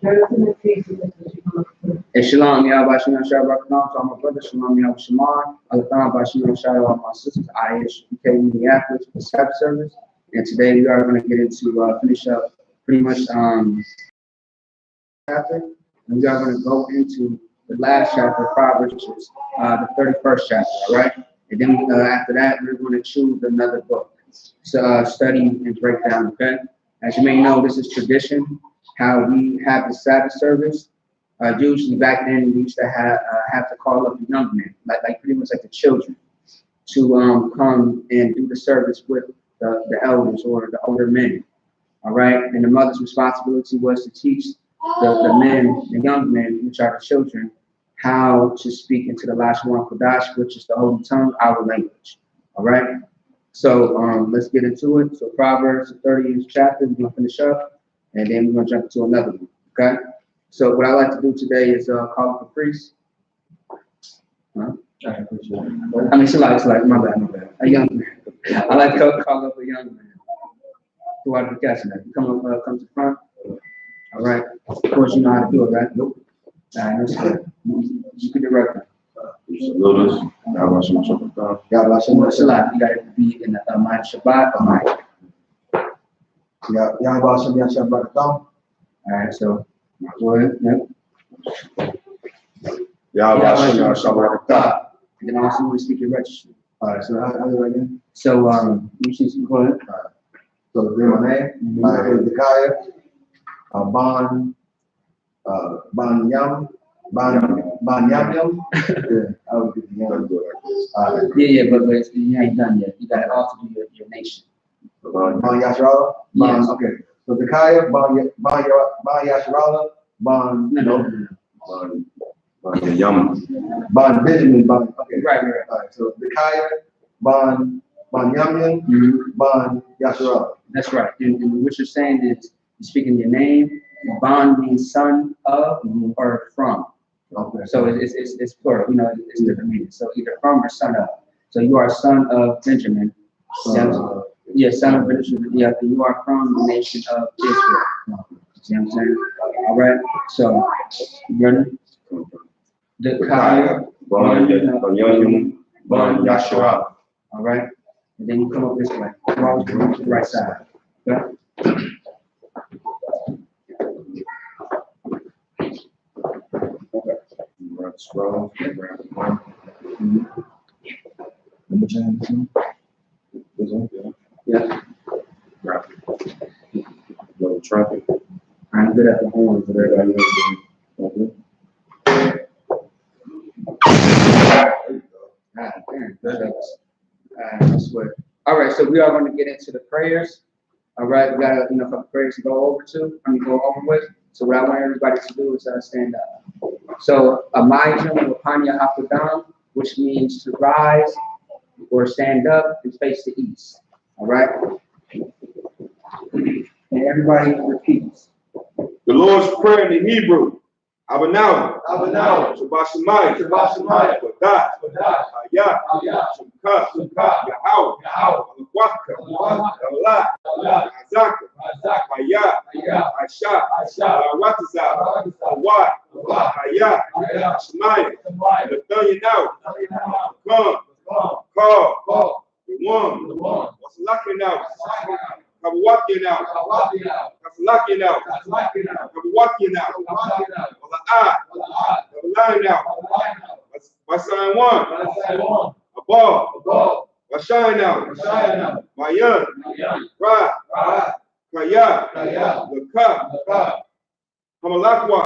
And Shalom, Yahweh, Shalom, to all my brothers, Shalom, Yahweh, Shalom, Shalom, shout out all my sisters, I.S.U.P.K, Minneapolis, for Sabbath service. And today we are going to get into, finish up pretty much chapter. And we are going to go into the last chapter of Proverbs, which is the 31st chapter, all right? And then after that, we're going to choose another book to study and break down, okay? As you may know, this is tradition, how we have the Sabbath service. Usually back then, we used to have to call up the young men, like pretty much like the children, to come and do the service with the elders or the older men, all right? And the mother's responsibility was to teach the men, the young men, which are the children, how to speak into the Lashon Kodash, which is the holy tongue, our language, all right? So let's get into it. So Proverbs, the 30th chapter, we're going to finish up, and then we're going to jump into another one, okay? So what I like to do today is call up a priest. Huh? I mean, it's like my bad. A young man. I like to call up a young man. Who are the catching that? You come to the front. All right. Of course, you know how to do it, right? Nope. All right, that's good. You can direct them. Salute us. Yahweh Shabbat. You got to be in the mind Shabbat or mind. Yahweh Shabbat. All right, so go ahead. Yep. Yahweh Shabbat. And then also we speak your registry. right, so how do I again? So you should go ahead. So my name, Hezekiah, Bon Yam. Yeah, I would get the young. Yeah, but you ain't done yet. You got to also do your nation. Bon Yasharala? Yes. Okay. So Hezekiah, Bon Yasharala, Bon Benjamin, Bon. Okay. Right. All right. So Hezekiah, Bon Yamyam, Bon Yasharala. That's right. And what you're saying is you're speaking your name. Bon means son of or from. Okay. So it's plural. You know, it's different meanings. So either from or son of. So you are son of Benjamin. Yeah, son of Benjamin. Yeah, you are from the nation of Israel. See what I'm saying? All right. So you ready? The Kaya, Bon Yashua. All right. And then you come up this way. Come on to the right side. Okay? Scroll. Yeah. Little trumpet. I'm good at the horns, but everybody else. I swear. All right, so we are going to get into the prayers. All right, we got a couple prayers to go over with. So what I want everybody to do is stand up. So Amijam Wapanya Hapadam, which means to rise or stand up and face the east. All right. And everybody repeats. The Lord's Prayer in the Hebrew. Abanawa. Shabbat Shemayim. Kodash. I.S.U.P.K. Yahweh. Allah. Azaka. Maya. Aisha. Wataza. Awad. Ayah. Shemayim. Nathaniel now. Come. Call. The one. What's lucky now? I'm walking out. That's lucky now. I'm walking out. I'm lying out. My sign one. Above. My shine out. My young. Ra. Kaya. The cup. Hamalakwa.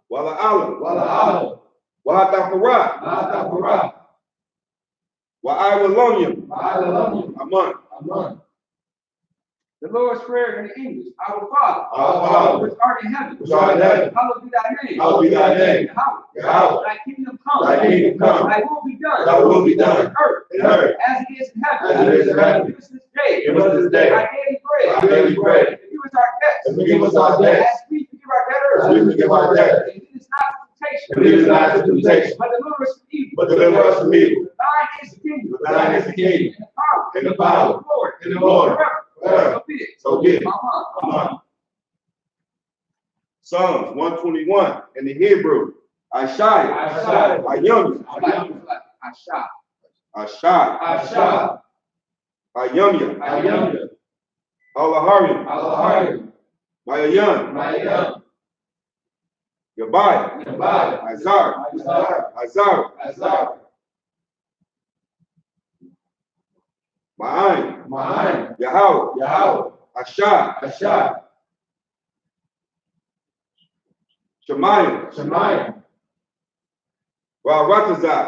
Wala Allah. Wahatafara. Well, I will loan you. Amen. The Lord's Prayer in English. Our Father, which art in heaven, hallowed be thy name. Yahweh. Thy kingdom come. Thy will be done. On earth. As it is in heaven. Give us this day. Our daily bread. And forgive us our debts. As we forgive our debtors. And lead us not into temptation. But deliver us from evil. Thine is the kingdom. And the power. And the Lord. Forever. So forget. Psalms 121 in the Hebrew. I.S.U.P.K. I.S.H.A. I.Y.A. Alaharim. Mayayan. Yabai. Azar. Ma'ayin. Yahweh. Asha. Shemayim. Ratazah.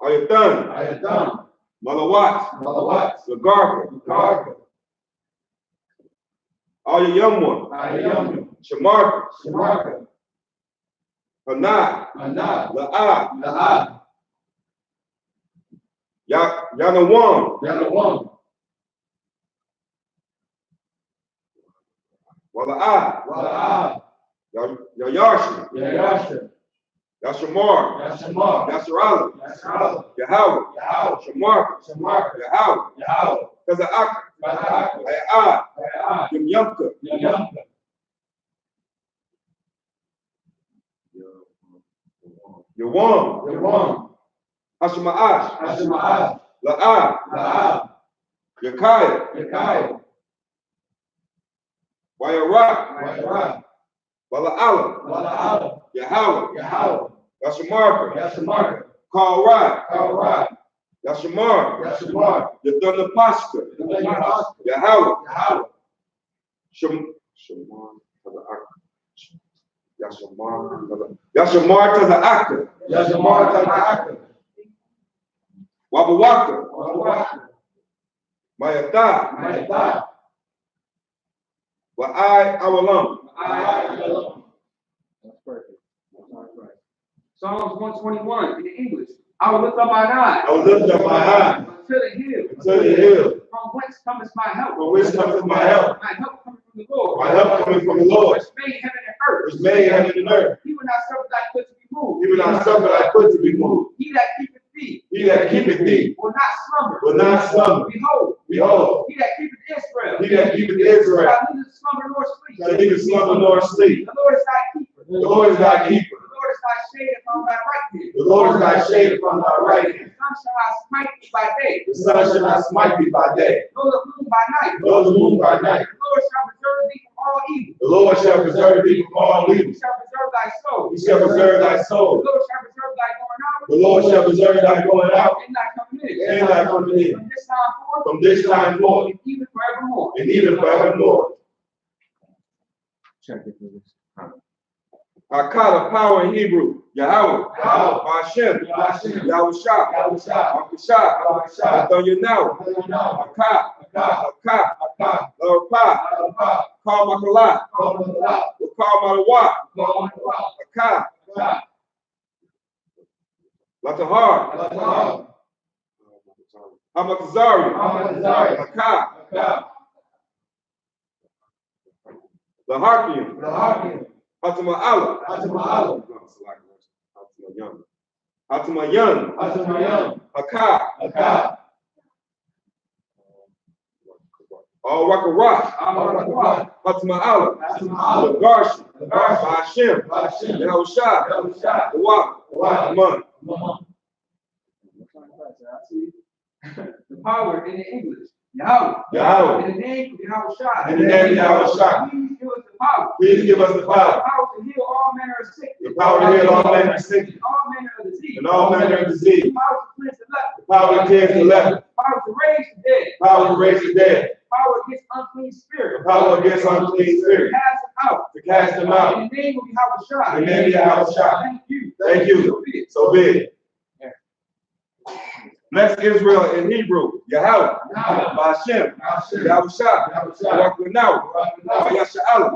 Ayathan. Malawat. Lagarka. All your young ones. Shamarka. Hanah. La'ah. Yanawam. Wala'ah. Yayashi. Yashamar. Yasaralam. Yahweh. Shamarka. Yahweh. Kaza'ak. Ayah. Yamyamka. Yawam. Hashema'ash. La'ah. Yakaya. Wayarak. Wala'ala. Yahweh. Yashamarka. Kalrai. Yashamar. Yathunapashka. Yahweh. Yashamar to the actor. Wabawaka. Mayatha. Awalam. That's perfect. Psalms 121 in the English. I will lift up mine eye. Unto the hill. From whence cometh my help? My help cometh from the Lord. Which made heaven and earth. He will not suffer thy foot to be moved. He that keepeth thee. Will not slumber. Behold. He that keepeth Israel. Shall neither slumber nor sleep. The Lord is thy keeper. The Lord is thy shade upon thy right hand. The sun shall not smite thee by day. Nor the moon by night. The Lord shall preserve thee from all evil. He shall preserve thy soul. The Lord shall preserve thy going out and thy coming in. From this time forth and even forevermore. Check it for this. Hakata, power in Hebrew. Yahweh. Hashem. Yahusha. Akasha. Athonyanau. Akah. Lorpa. Call Makalah. Call Malawat. Akah. Latahar. Hamatazari. Akah. Laharpium. Hatama'ala. Hatamayan. Hakah. All Rakarash. Hatama'ala. Lagarshi. Hashem. Yahusha. Wak. The power in the English. Yahweh. In the name of Yahusha. Please give us the power. The power to heal all manner of sickness. And all manner of disease. The power to cleanse the leper. The power to raise the dead. Power against unclean spirits. To cast them out. In the name of Yahusha. Thank you. So be it. Bless Israel in Hebrew. Yahweh. Hashem. Yahusha. Wakunau. Yasha'alam.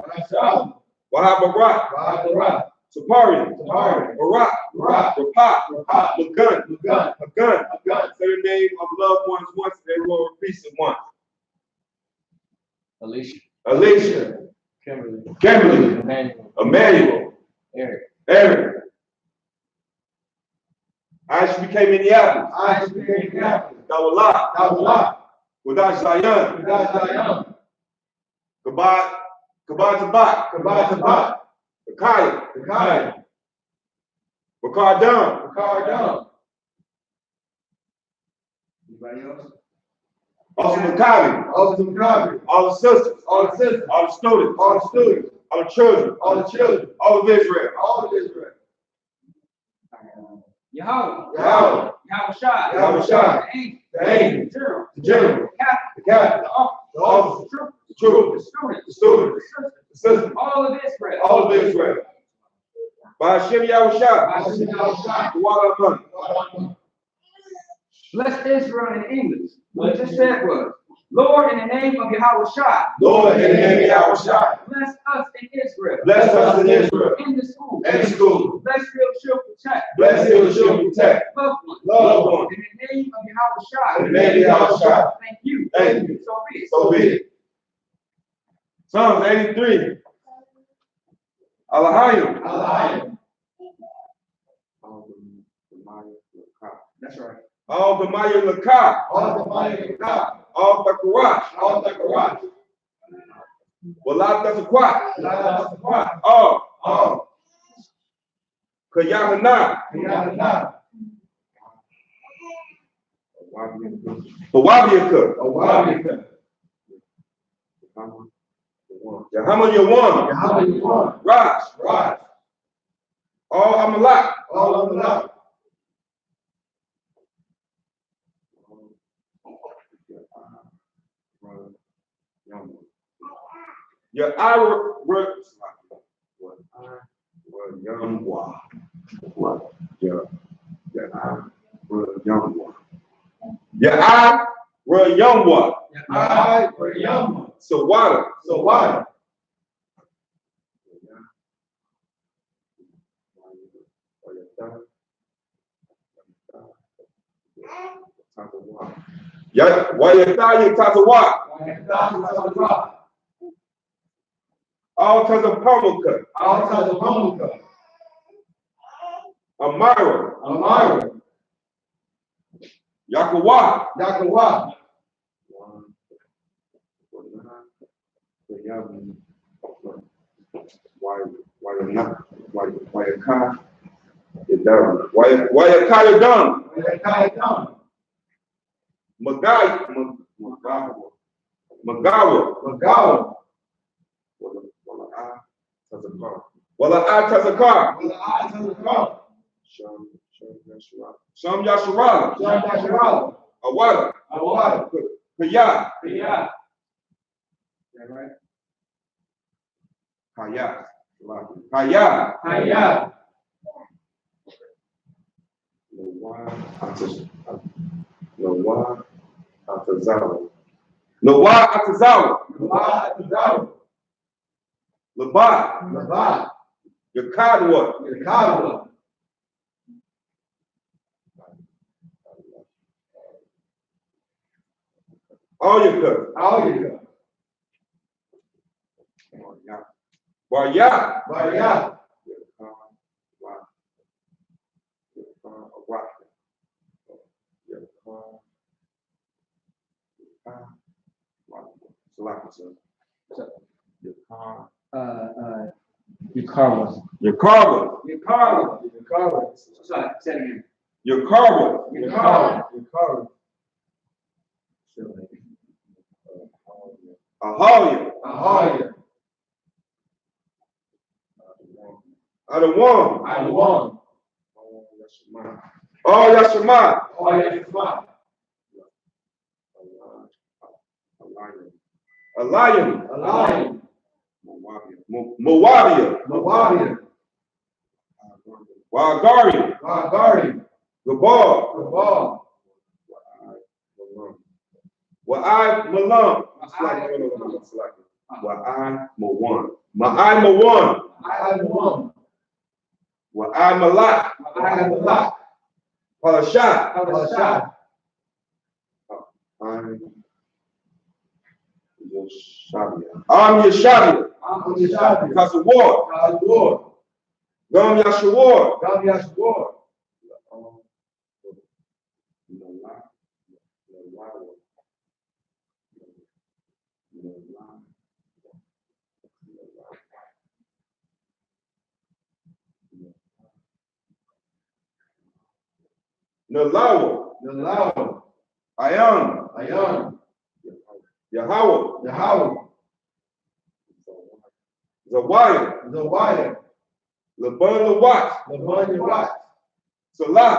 Wahabarak. Saparian. Barak. Rapat. Lagun. Say the name of loved ones once, and they will repeat it once. Alicia. Kimberly. Emmanuel. Eric. I.S.U.P.K. Minneapolis. Dawala. Without Zion. Kabad Tabat, Bakaya, Bakar Anybody else? also Maccabi, all the sisters, all the students, all the children, all of Israel. Yahweh Shai, The angel, the the general, the captain, the officer, the troopers, the students, the sisters, all of Israel. all of Israel. By Hashem Yahushua, the water of money. Bless Israel in English. What it just said was, Lord, in the name of Yahweh Shai. Lord, in the name of Yahushua, Bless us in Israel. bless us in Israel, In the school. in the school. Bless Shield Protect. Bless you, shield, protect, Loved ones. loved ones. In the name of Yahweh Shai. In the name of Yahushua, Thank you. thank you. So be it. So be it. Psalms 83. Alahayim. That's right. All the Maya Lakah. All Takarat. Walat Tazakwat. All. Kayahana. Hawabiyaka. Yahama Yawan. Raj. All Amalak. Your Ira So water. Wayataya Tazawa. All kinds of Pamuka. Amira. Yakawa. Wayakaya done. Magawa. Wala I Tazakar. Sham Yasharala. Awada. Kaya. That right? Kaya. Noah Atazawa. Labat. Yakadwa. All your cup. Waya. Your carver. Sorry, say it again. Your carver. Ahalia. I don't want. Oh, Yashima. Allium. Moabia. Wagarian. Gabal. Wa'ai Malam. Wa'ai Mawan. Wa'ai Malak. Palashat. I'm Yeshabia. Because of war. Gam Yashawar. Nalawa, Ayam, Yahweh, Zawaya, Laban Lawat, Salah,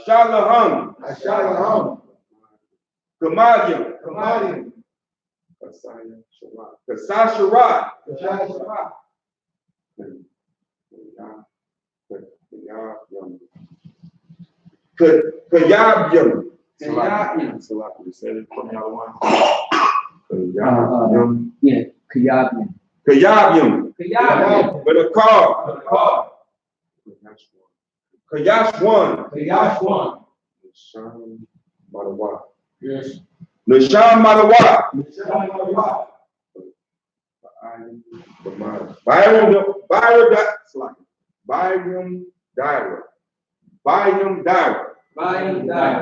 Shalaham, Kamadium, Kasasharat, Kayabyam. Yeah, Kayabian. Kayabyam. With a car. Kayashwan. Yes. Nisham Malawa. Byram Dira.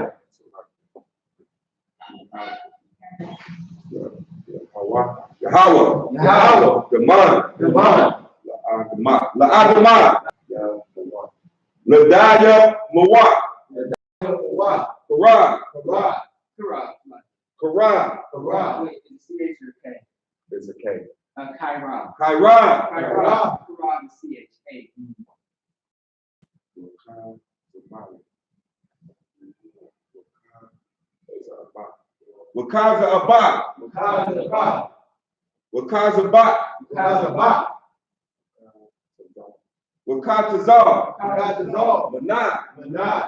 Yahweh. Gaman. La'adama. Ladaya Mawat. Quran. Wait, it's CH or K? It's a K. Kairan. Quran. Quran, CH, Wakaza Abba. Wakatazar. Manad.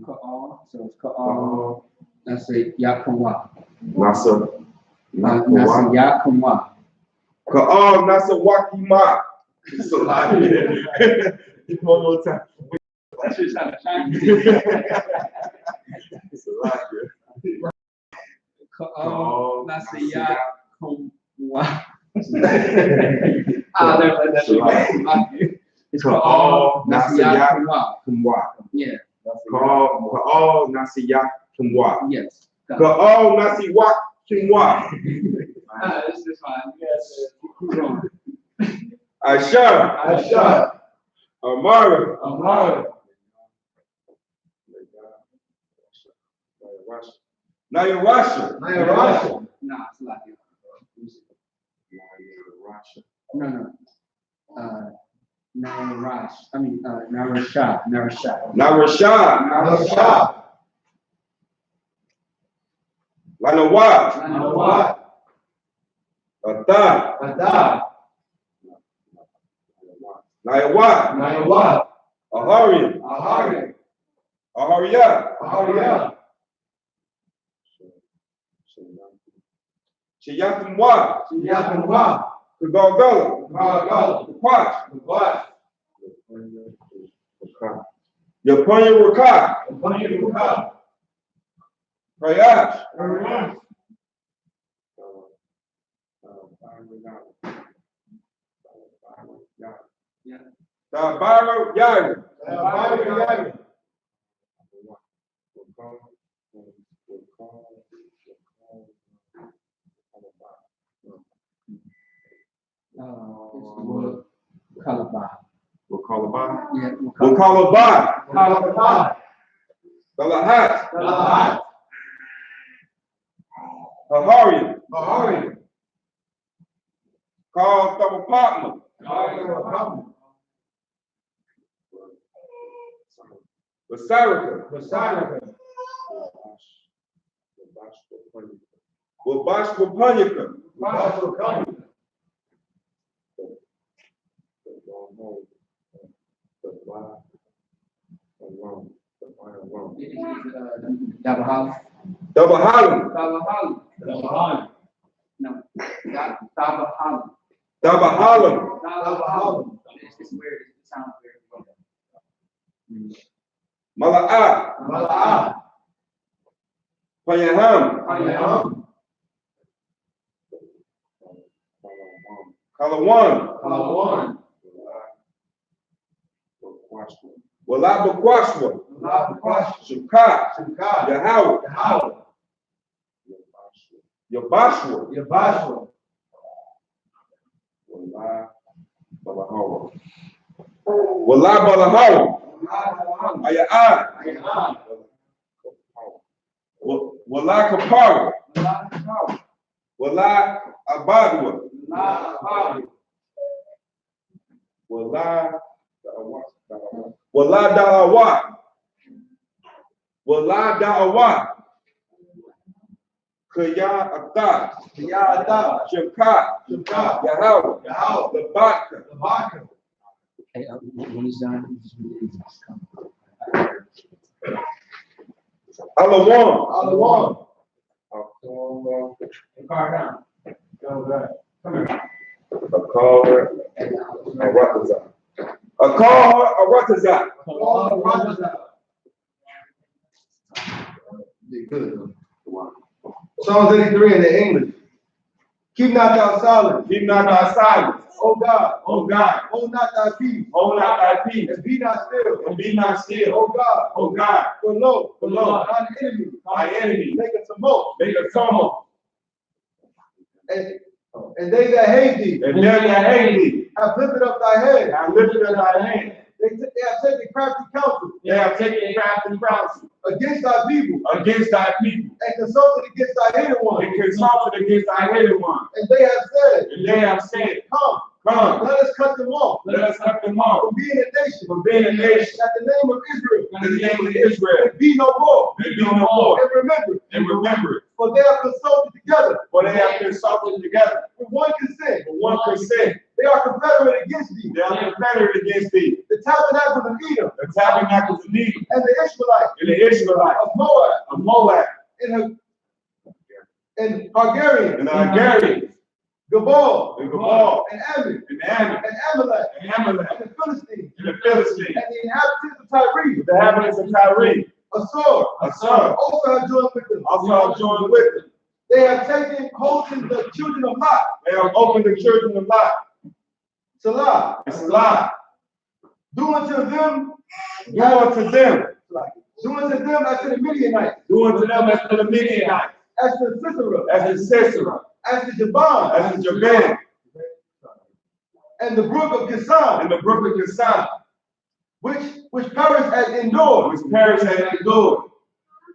Ka'al, so it's Ka'al. That's a Yakumwa. Nasa. That's a Yakumwa. Ka'al Nasa Wakima. It's a lot. One more time. That's just how It's a lot. Ka'al, that's a Yakumwa. It's Ka'al, that's a Yakumwa. Yeah. Ka'al Nasiya Kimwa. Yes. Ka'al Nasiwa Kimwa. This is fine. Yes. Aisha. Amara. Naya Rasha. No, it's like no. Narash. I mean, Narasha. Lanawa. Ata. Nayawa. Ahariya. Shiyakumwa. Kagala. Kwash. Yapanya Raka. Prayash. Tabaro Yair. Kalaba. Yeah. Wakalaba. Galahat. Aharian. Call Thabapatma. Basarika. Wabashwapanyaka. Dabahalam. No. Dabahalam. It's weird. It sounds weird. Mala'ah. Payaham. Kalawan. Wala Bakwashwa. Shukah. Yahweh. Yabashwa. Wala Balahawa. Ayah. Wala Kapara. Wala Abadwa. Wala Da'awa. Kaya Ata. Shukah. Yahweh. The Vodka. Hey, when he's done, just come. Alawam. Good. Psalms 83 in the English. Keep not thy silence. O God. Hold not thy peace. And be not still. O God. For lo, thine enemy. Make a tumult. And they that hate thee. Have lifted up thy head. They have taken crafty counsel. Against thy people. And consulted against thy hidden one. And they have said, Come, let us cut them off. From being a nation. At the name of Israel. And be no more. And remember. For they have consulted together. With one consent. They are confederate against thee. The tabernacles of Edom. And the Israelites. Of Moab. And Hungarians. Gabal. And Ammon. And Amalek. And the Philistines. And the inhabitants of Tyre. Assur. Also have joined with them. They have taken hold of the children of Lot. Salah. Do unto them as to the Midianites. As to Sisera. As to Jaban. And the brook of Kison. Which perished as Endor.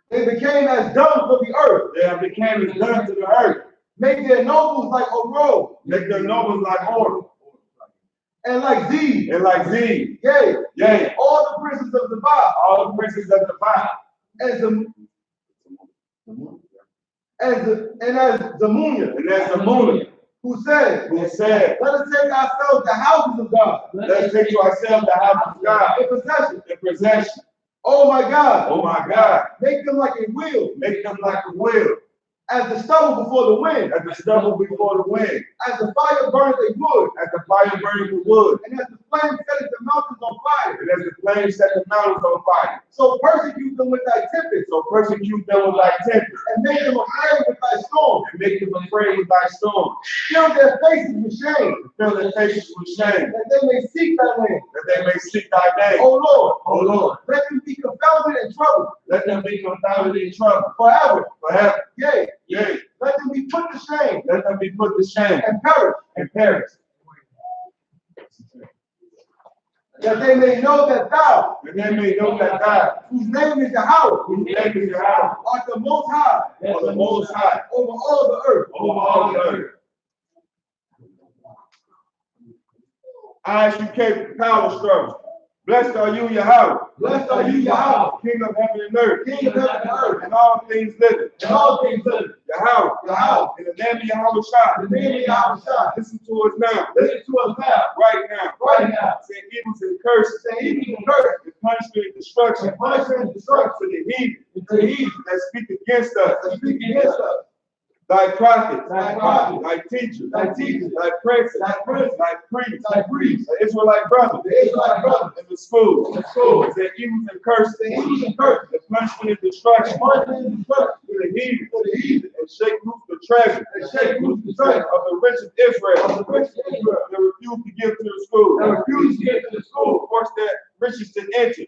They became as dung for the earth. Make their nobles like Oro. And like Z. Yea. All the princes of the Ba. As Zamunya. Who said, let us take ourselves the houses of God. In possession. Oh my God. Make them like a wheel. As the stubble before the wind. As the fire burns a wood. And as the flame setteth the mountains on fire. So persecute them with thy tempest. And make them afraid with thy storm. Fill their faces with shame. That they may seek thy name. O Lord. Let them be confounded and troubled. Forever. Yea. Let them be put to shame. And perish. That they may know that thou, whose name is Yahweh, art the Most High, over all the earth. I.S.U.K. power struggle. Blessed are you, Yahweh. King of heaven and earth. And all things living. Yahweh. In the name of Yahweh. Listen to us now. Right now. Say evils and curses. The punishment and destruction. To the heathen. That speak against us. Thy prophets, thy teachers, thy princes, thy priests, thy Israelite brothers, in the schools, their evils and curses, the punishment and destruction, to the heathen, and shake loose the treasure, of the rich of Israel, that refuse to give to the school, force their riches to enter,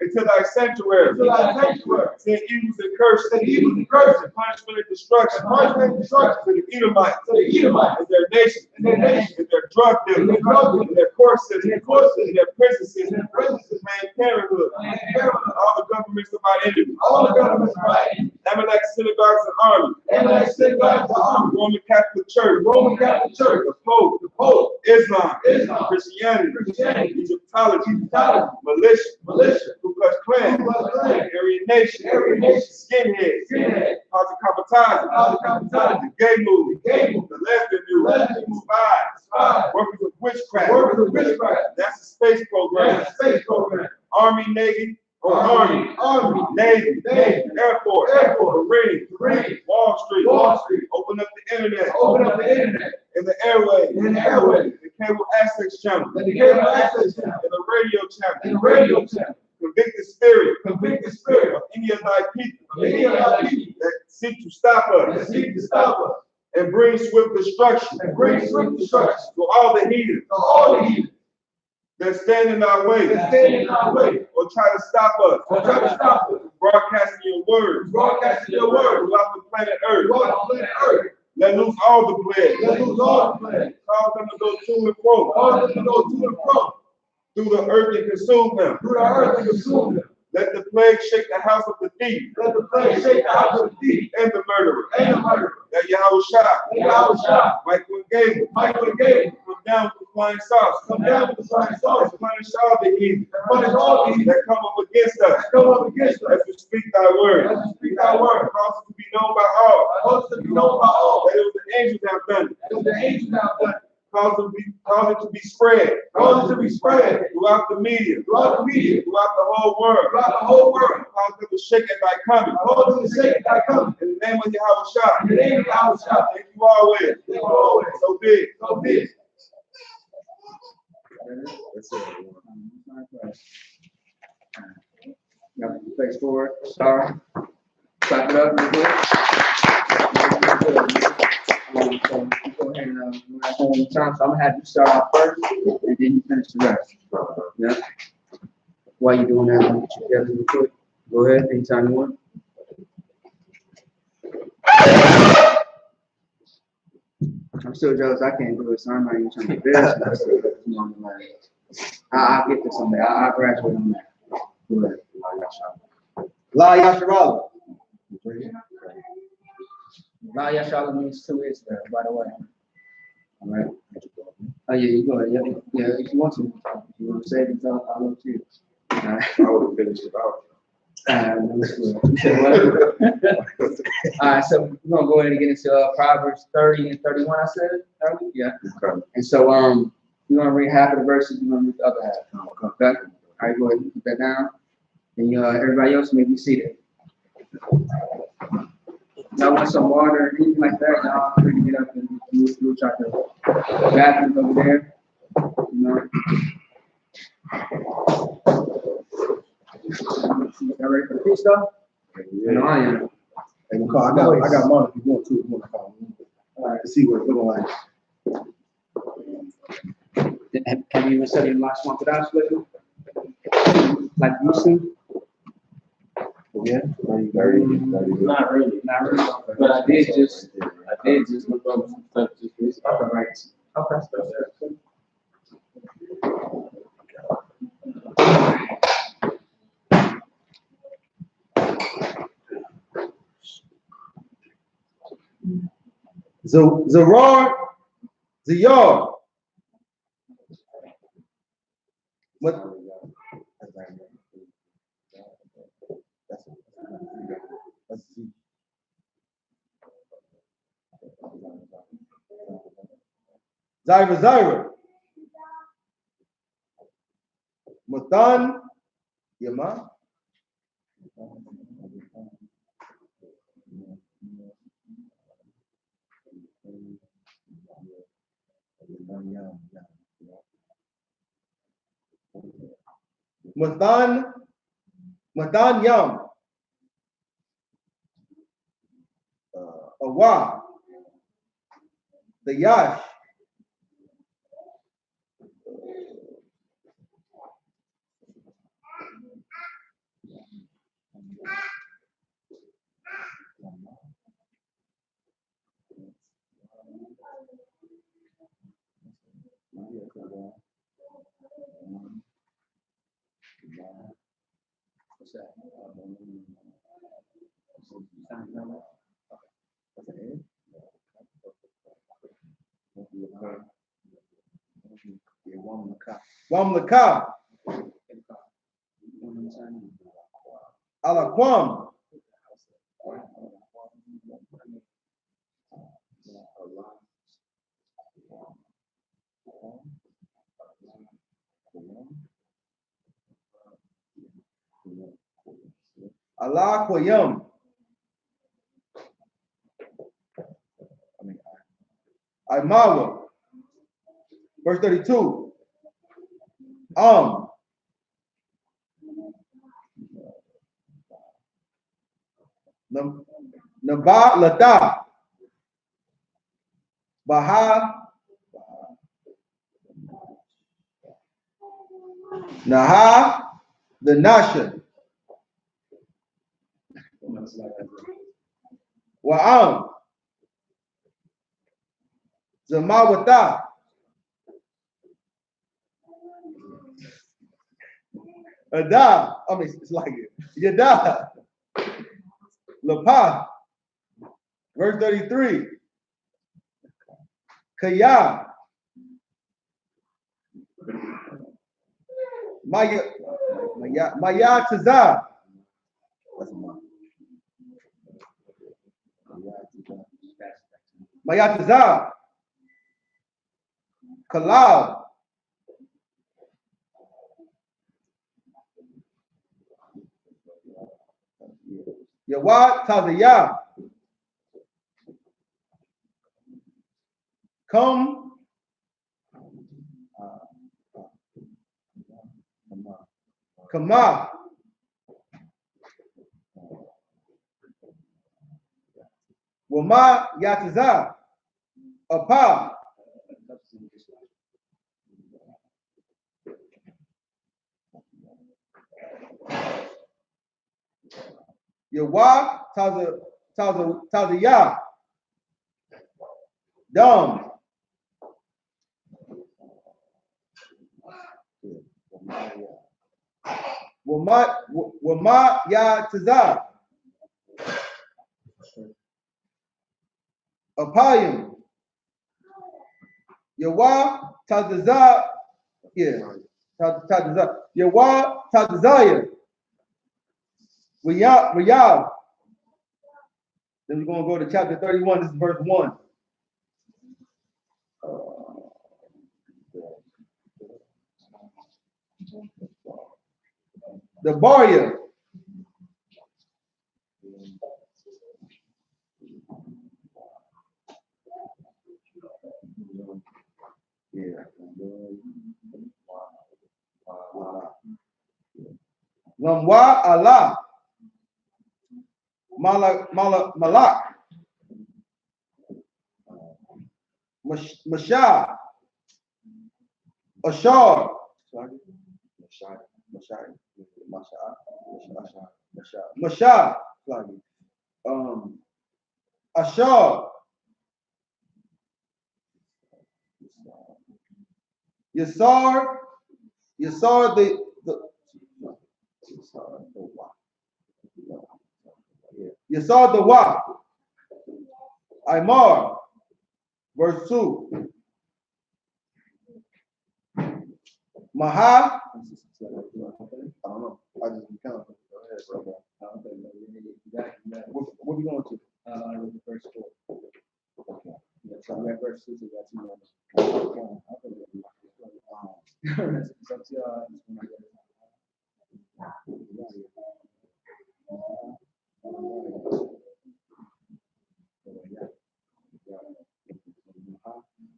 into thy sanctuary, send evils and curses, punishment and destruction, to the Edomites, and their nation, and their drug dealers, and their corsets, and their princesses, and man parenthood, all the governments of our enemies, Amalek synagogues and armies, Roman Catholic Church, the Pope, Islam, Christianity, Egyptology, militia, Ku Klux Klan, Aryan Nation, skinheads, Cosmopolitan, the gay movement, the lesbian movement, spies, workers of witchcraft, that's the space program, Army, Navy, Navy, Air Force, Marines, Wall Street, open up the internet, and the airways, the cable access channel, and the radio channel. Convict the spirit of any of thy people that seek to stop us, and bring swift destruction to all the heathens that stand in our way, or try to stop us, broadcasting your words throughout the planet Earth. Let loose all the plagues. Cause them to go to and fro through the earth and consume them. Let the plague shake the house of the thief and the murderer. That Yahawashi, Michael and Gabriel, come down with the flying sauce. And punish all the heathen that come up against us. As we speak thy word. Cause it to be known by all. That it was the angels that have done it. Cause it to be spread. Throughout the media. Throughout the whole world. Cause them to shake at thy coming. In the name of Yahawashi. Thank you always. So big. That's it. Now, face forward. Sorry. Clap it up real quick. So go ahead and one more time. So I'm gonna have you start off first, and then you finish the rest. Yeah. While you're doing that, let me get you together real quick. Go ahead, anytime you want. I'm still jealous. I can't do it, so I'm not even trying to embarrass myself. I'll get this someday. I'll graduate on that. Go ahead. La Yasharal. La Yashala means to Israel, by the way. All right. Oh, yeah, you go ahead. Yeah, if you want to. If you want to say it, I'll let you. All right. I would have finished it out. You said what? All right, so we're going to go ahead and get into Proverbs 30 and 31, I said? 30? Yeah. Okay. And so you're going to read half of the verses, you're going to read the other half. Okay? All right, go ahead and put that down. And everybody else may be seated. Y'all want some water or anything like that, y'all free to get up and we'll try to bathrooms over there. Y'all ready for the feast though? Yeah. I am. Hey, I got mine if you want to. All right, let's see what it's looking like. Have you even studied last month without lately? Like you see? Yeah. Not really. But I did just look over some stuff just recently. Okay, right. Okay. Zayar. What? Zyra. Matan Yama. Matan Yam. Wa, the Yash, What's that? Wamlaka, Alaquam, Allah Quayum, Imawa, verse 32, Naba Lata, Baha, Naha, the Nasha, Wa'am, Zamawata, Ada, it's like it, Yada, Lapa, verse 33, Kaya, Maya Taza, Maya Taza, Kalal, Yawa Tazaya, come, Kama, Wama Yataza, Apa, Yawa Tazaya, Dum, Wama Yataza, Apayim, Yawa Tazaza, Tazaza, Yawa Tazaya, Riyab. Then we're going to go to chapter 31, this is verse 1. The Barya. Lamwa Allah. Malak. Mashah. Ashar. Mashah. Ashar. Yasar the Wa. Imar, verse 2. Maha. I don't know. I just count. What we going to? The first 4. Okay. Yeah, so that verse 6 is actually it's up to y'all.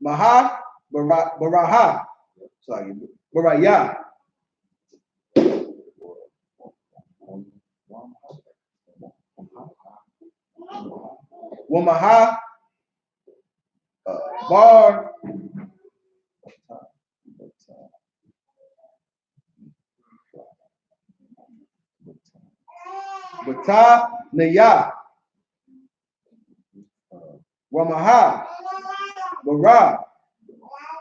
Maha Baraha. Sorry, Baraya. Wamaha, Bar, Bata, Naya, Wamaha, Bara,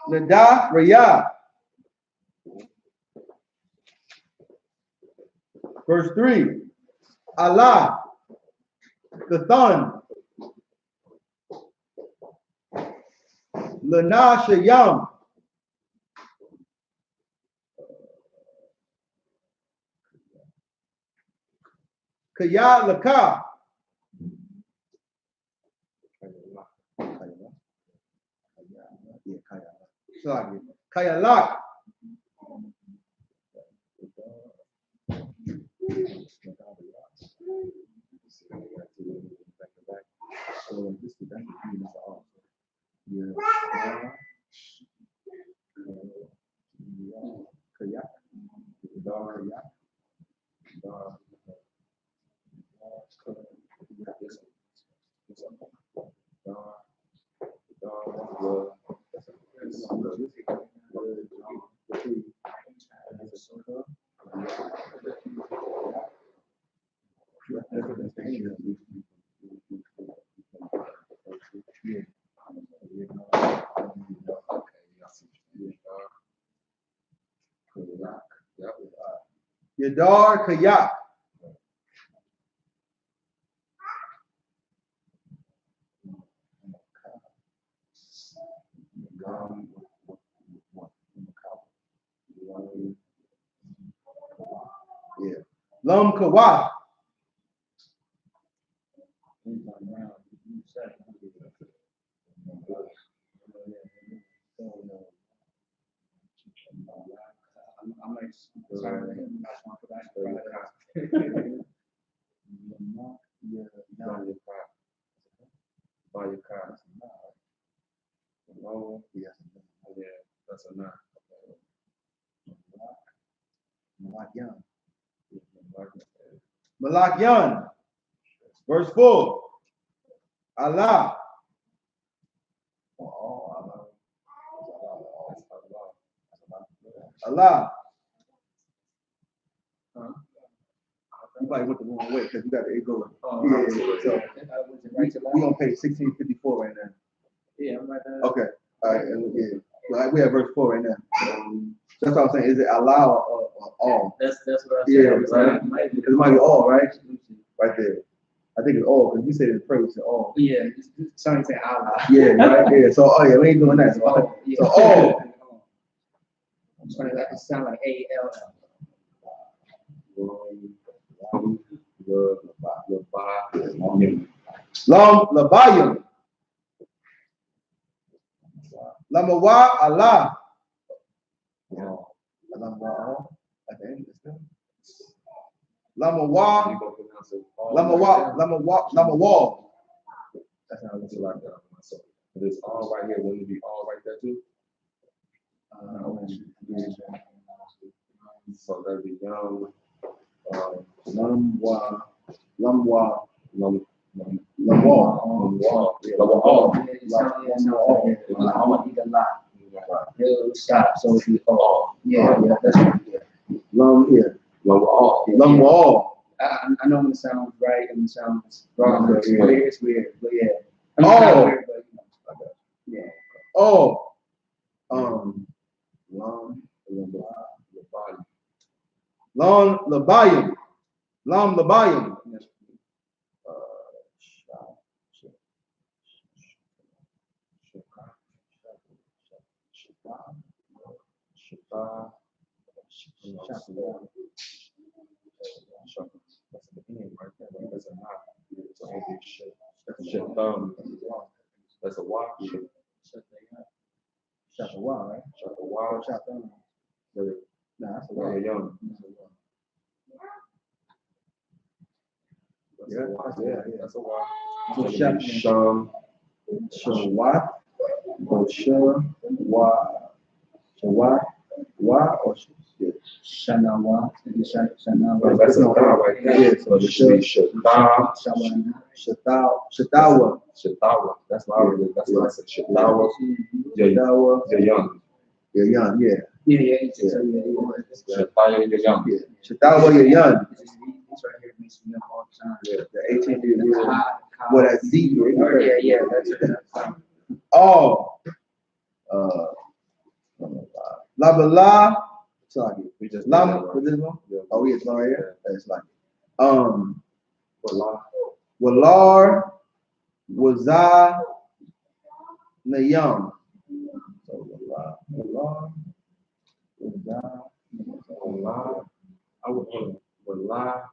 Nada, Raya. Verse 3, Allah, Kathan, Lana Shayam, Kaya Laka, Kaya Lak, Yadar Kayak. Yeah. Lam Kawa. I'm like, sorry, I'm not going for that. By your car. No, yeah, that's a nine. Malakyan. Verse 4. Allah. Allah. You probably went the wrong way because you got the eight going. So we're gonna pay 1654 right now. Yeah, I'm right there. Okay. All right. Yeah. So we have verse 4 right now. That's what I'm saying. Is it Allah or all? That's what I said. Yeah, right. It might be all, right? Right there. I think it's all because you said it praise to all. Yeah, something say Allah. Yeah, right. Yeah. So we ain't doing that. So, Yeah. so all. I'm trying to like it sound like ALL. Lam Labayim. Lamawa Allah. Lamawa. Lamawa. That's how it's like that. So this all right here, wouldn't it be all right there too? So that'd be young. Lamwa. Stop. So if you yeah, that's right. Lam here. Lamwa. I know when it sounds right and it sounds wrong, but it's weird. But yeah. Oh. Weird, but, you know, yeah. Oh. Lam Labayim. Lam Labayim. That's the end right there. That's a knot. So that's a Y. Shakawa, right? Shakawa. Nah, that's a Very young. That's a Y. Sham. Shawat. Or Sham. Wa. Shawat. Wa or Shanawa. Well, that's a thou right there. Yeah, So this should be Shatawa. Shatawa. Shatawa. That's what I would. That's what I said. Shatawa. Shatawa. Young. You're young, yeah. Yeah. Shatawa. Young. Yeah. Shatawa, you're young. This right here makes me up all the time. Yeah, the 18 years old. What that Z? Yeah, that's it. Oh. La. Sorry. We just Lama, with this one? Oh, yeah, it's right here. That's like Walar, Wazah, Nayam. So Walar, Wazah, Walah. I would want Walah.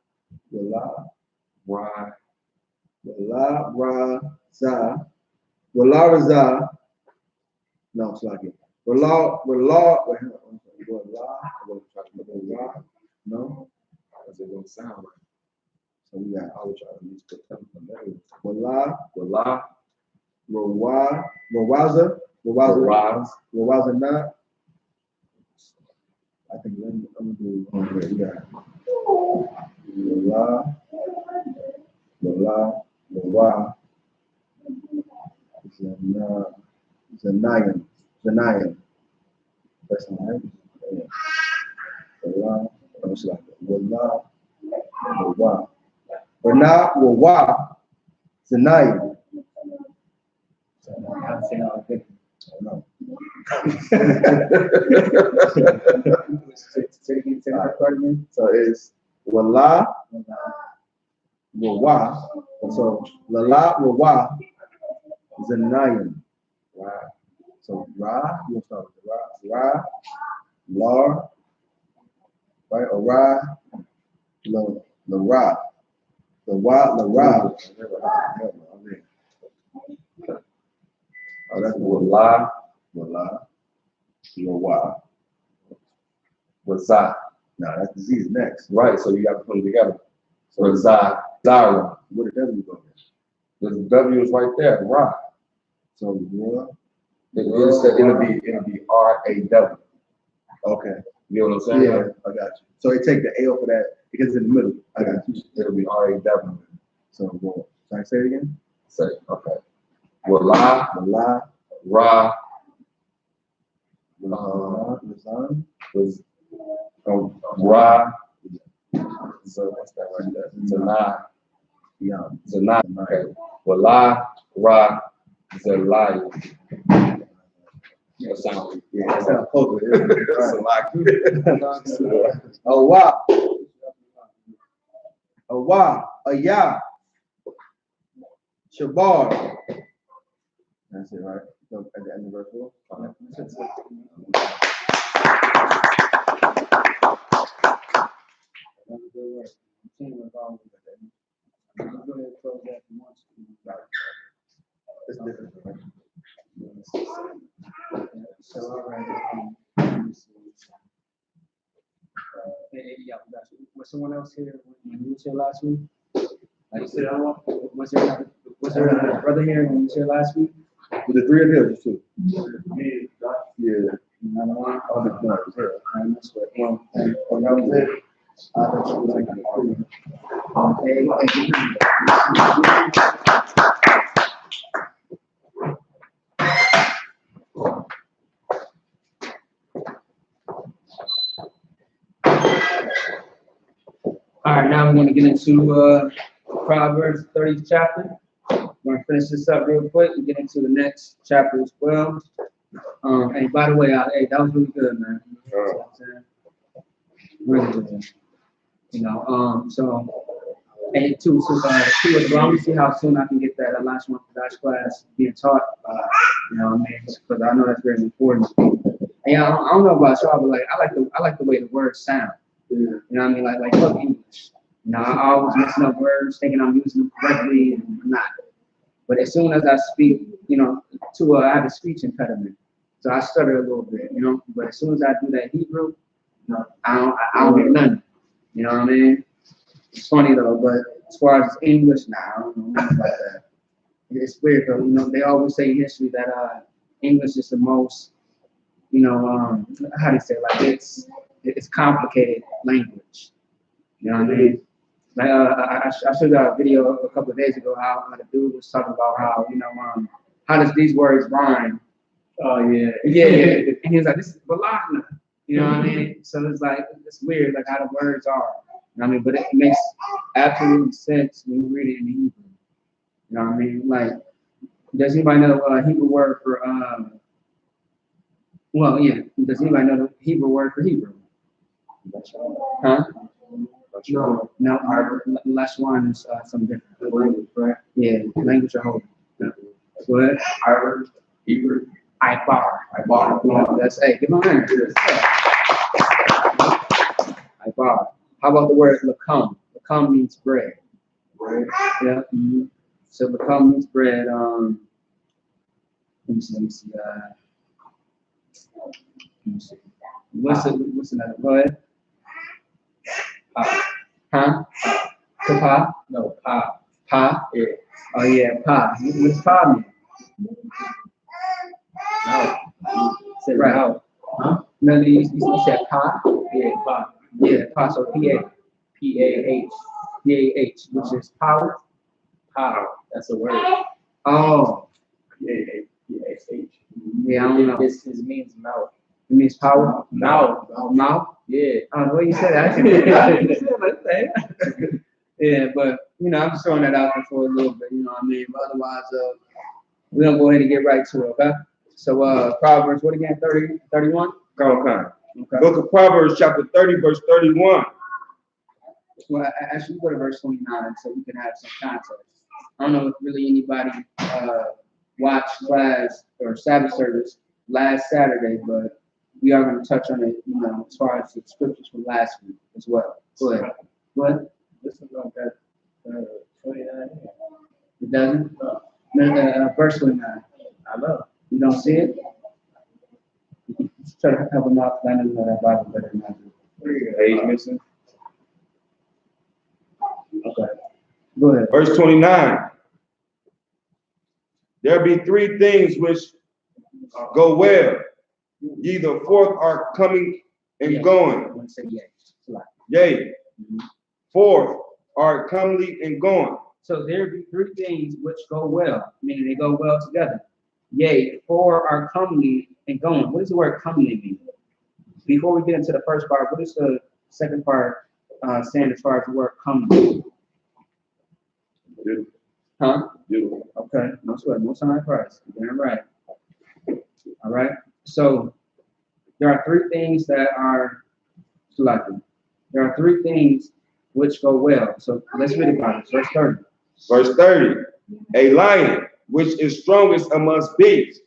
Raza. Walar, no, it's like it. Walar, no, Because it don't sound right. so we got, I would try to use put them from there. Walah, Walah. Wawaza, not. I think I'm gonna do one here. We got Wawa, Zanayim. That's all right. Wawa, it's like Wawa, Wawa, Zanayim. No. So it's Wala, Wawa. So Lala, Wawa, Zanayim. Wow. So Ra, you'll start with Ra, Lar, right? Or Ra, the Ra. The Wa, the Ra. Oh, that's Walah, Wawa. Wazah. Now that's the Z is next. Right, so you got to put them together. So Wazah. Zara. Where the W go? The W is right there, Ra. So yeah. It'll be R-A-W. Okay. You know what I'm saying? Yeah, I got you. So they take the L for that because it's in the middle. I got you. It'll be R-A-W. So go. Can I say it again? Say, okay. Walah, Walah, Ra, Lazan, was Ra. So what's that right there? Zanah. Zanah. Okay. Walah, Ra, Zalai. That sounds. Yeah, that sounds close. That's a lot. Oh wow. Oh wow. Ayah. Shabar. That's it, right? So at the end of verse 4. It's different, right? So, all right. Yeah, was someone else here when you was here last week? Like, was there a brother here when you was here last week? With the 3 of them, too. Yeah. All right, now we're going to get into Proverbs 30th chapter. We're going to finish this up real quick and get into the next chapter as well. Hey, by the way, hey, that was really good, man. Really good. You know, so, hey, too, as well, let me see how soon I can get that last class being taught. You know what I mean? Because I know that's very important. Hey, I don't know about y'all, but like, I like the way the words sound. You know what I mean? Like look, English. You know, I always messing up words, thinking I'm using them correctly, and I'm not. But as soon as I speak, you know, I have a speech impediment, so I stutter a little bit, you know. But as soon as I do that Hebrew, you know, I don't get nothing. You know what I mean? It's funny though, but as far as English, I don't know nothing about that. It's weird though. You know, they always say in history that English is the most, you know, how do you say, like it's complicated language. You know what I mean? Like I showed you a video a couple of days ago how the dude was talking about how how does these words rhyme? Oh yeah. Yeah. And he was like, this is YAHANNA. You know what I mean? So it's like it's weird, like how the words are. You know what I mean? But it makes absolute sense when you read it in Hebrew. You know what I mean? Like, does anybody know a Hebrew word for well, yeah. Does anybody know the Hebrew word for Hebrew? Huh? No. Last one is something different. Language, right? Yeah, language or holy. Yeah. Go ahead. Hebrew. I-bar. I-bar. That's hey, give on there. I-bar. How about the word lakum? Lakum means bread. Bread. Yeah. Mm-hmm. So lakum means bread. Let me see. What's another? Go ahead. Huh? Pa? No, pa. Pa? Yeah. Oh yeah, pa. What's pa mean? No. Say right. No. Huh? No, you said pa? Yeah, pa. Yeah, pa. So P-A. P-A-H. P-A-H, which is power. Power. That's a word. Oh. P-A-H. Yeah, I don't know. This means mouth. It means power? Mouth. Mouth? Yeah. The way you said that, yeah, but I'm just throwing that out there for a little bit, you know what I mean? But otherwise, we're gonna go ahead and get right to it, okay? So Proverbs, what again? 30, 31? Okay. Okay. Book of Proverbs, chapter 30, verse 31. Well, actually, go to verse 29 so we can have some context. I don't know if really anybody watched class or Sabbath service last Saturday, but we are going to touch on it, as far as the scriptures from last week as well. Go ahead. This is like that 29. It doesn't? No. Verse 29. I know. You don't see it? Try to help them out, because I know that Bible better than I do. Page missing. Okay. Go ahead. Verse 29. There be three things which go well. Ye the fourth are coming and going. I want to say yay. Yea. Fourth are comely and going. So there be three things which go well, meaning they go well together. Yea, four are comely and going. What does the word comely mean? Before we get into the first part, what is the second part saying as far as the word comely? Beautiful. Huh? Beautiful. Okay, no sweat, no sign of Christ. You're right. All right. So there are three things that are selected. There are three things which go well. So let's read about it. Verse 30. Verse 30. A lion which is strongest amongst beasts,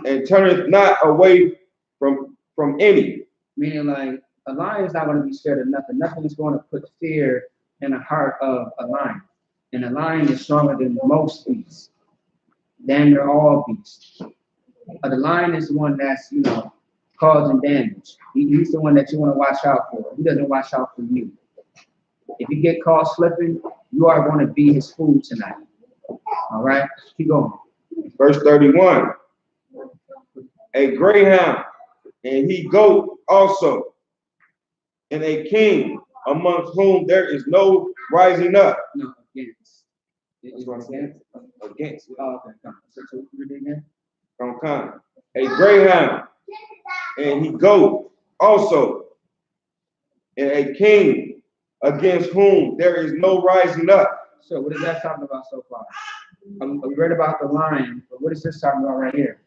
and turneth not away from any. Meaning, like, a lion is not going to be scared of nothing. Nothing is going to put fear in the heart of a lion. And a lion is stronger than most beasts. Then they're all beasts. But the lion is the one that's, causing damage. He's the one that you want to watch out for. He doesn't watch out for you. If you get caught slipping, you are going to be his food tonight. All right? Keep going. Verse 31. A greyhound, and he goat also, and a king amongst whom there is no rising up. No, against. That's what I'm saying. Against. Oh, okay. Come on. So read it again. Okay. A greyhound, and he goat also, and a king against whom there is no rising up. So what is that talking about so far? We read about the lion, but what is this talking about right here?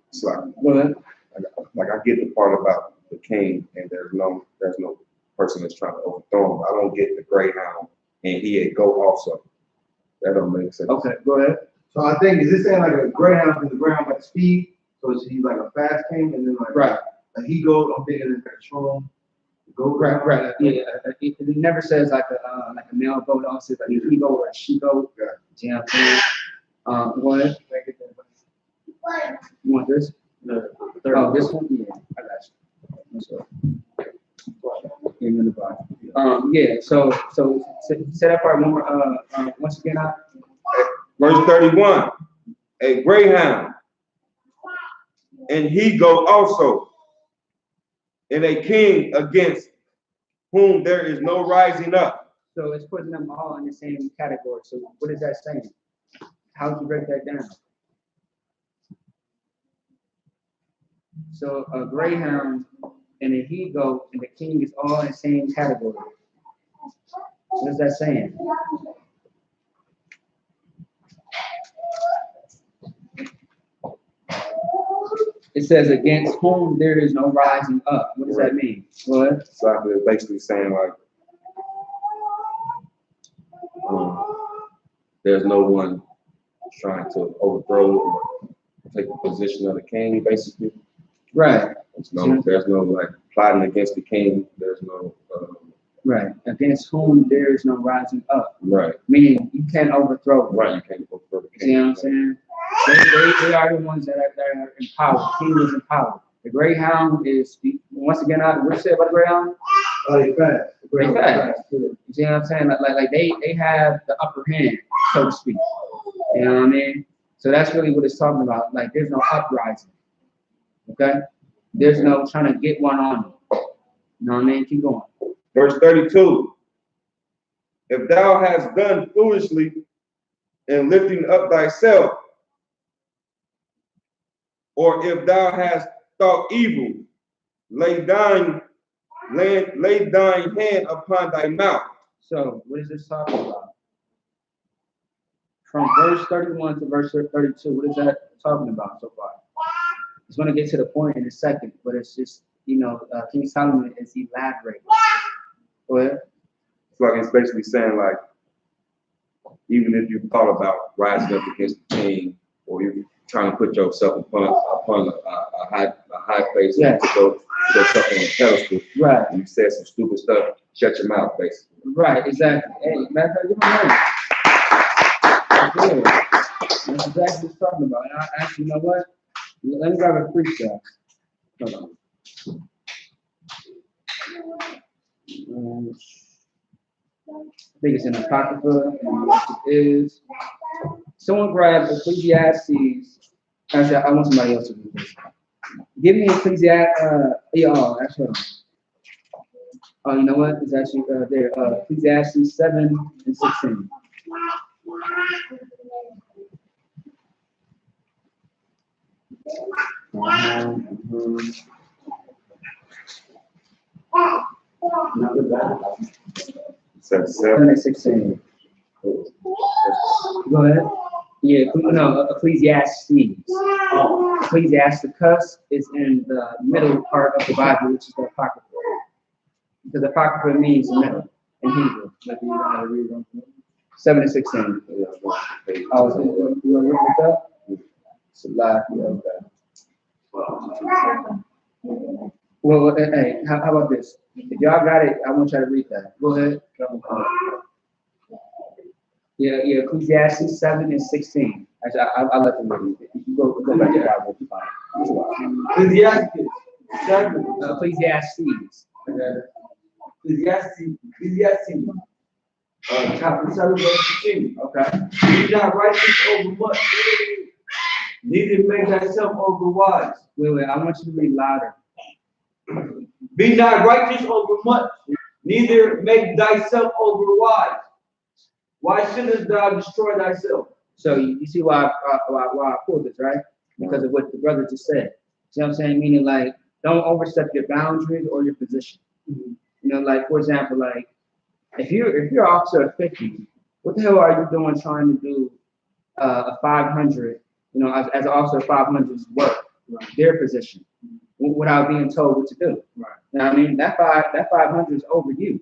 It's like, Go ahead. I get the part about the king, and there's no person that's trying to overthrow him. I don't get the greyhound, and he a goat also. That don't make sense. Okay, go ahead. So I think, is this saying like a greyhound, because the greyhound like speed, so he's like a fast king, and then like Right. a he goat, I'm thinking it's like a strong goat. Right. Yeah. It never says like a male goat. Also, like a he goat or a she goat. Yeah. You know what I'm saying? Go ahead. You want this? The Oh, this one? Yeah, I got you. Let's go. In the bottom. Yeah. So say that part one more. Once again, Verse 31. a greyhound, and he go also, and a king against whom there is no rising up. So it's putting them all in the same category. So what is that saying? How would you break that down? So a greyhound and a he-goat and the king is all in the same category. What is that saying? It says against whom there is no rising up. What does that mean? What? So it's basically saying like there's no one trying to overthrow or take the position of the king, basically. Right. There's no like plotting against the king. There's no right. Against whom there is no rising up. Right. Meaning you can't overthrow them. Right. You can't overthrow the king. You know what I'm saying? They are the ones that are in power. King is in power. The greyhound is, once again, what you say about the greyhound? They fast. They fast. You see what I'm saying? Like they have the upper hand, so to speak. You know what I mean? So that's really what it's talking about. Like there's no uprising. Okay? There's no trying to get one on you. You know what I mean? Keep going. Verse 32. If thou hast done foolishly in lifting up thyself, or if thou hast thought evil, lay thine hand upon thy mouth. So what is this talking about? From verse 31 to verse 32, what is that talking about so far? It's going to get to the point in a second, but it's just, King Solomon is elaborating. Go ahead. It's like it's basically saying like, even if you thought about rising up against the king, or you're trying to put yourself upon a high place, yes. and put yourself on a pedestal, right? And you said some stupid stuff. Shut your mouth, basically. Right, exactly. Hey, matter of fact, give me a minute. That's exactly what he's talking about. And I actually, you know what? Let me grab a freestyle. Hold on. I think it's in Apocrypha, and yes, it is. Someone grab Ecclesiastes. Actually, I want somebody else to do this. Give me Ecclesiastes. Actually, hold on. Oh, you know what? It's actually there. Ecclesiastes 7 and 16. Seven and 16. Go ahead. Yeah, no, Ecclesiastes. Ecclesiasticus is in the middle part of the Bible, which is the Apocrypha. Because Apocrypha means middle in Hebrew. Like you know how to read them. 7 and 16. Oh, so you want to look it up? It's a lie. Well, hey, how about this? If y'all got it, I want y'all to read that. Go ahead. Yeah, Ecclesiastes 7 and 16. Actually, I'll let them read it. You go back to that. We'll be fine. Ecclesiastes 7. Ecclesiastes. Ecclesiastes. Chapter 7, verse 16. Okay. Be not righteous over much, neither make thyself over wise. Wait, I want you to read louder. Be not righteous over much, neither make thyself over wise. Why shouldest thou destroy thyself? So you see why I pulled this, right? Because of what the brother just said. See what I'm saying? Meaning like, don't overstep your boundaries or your position. You know, like for example, like if you're an officer of 50, what the hell are you doing trying to do a 500? You know, as an officer of 500's work, their position, without being told what to do. Right. You know what I mean? That 500 is over you.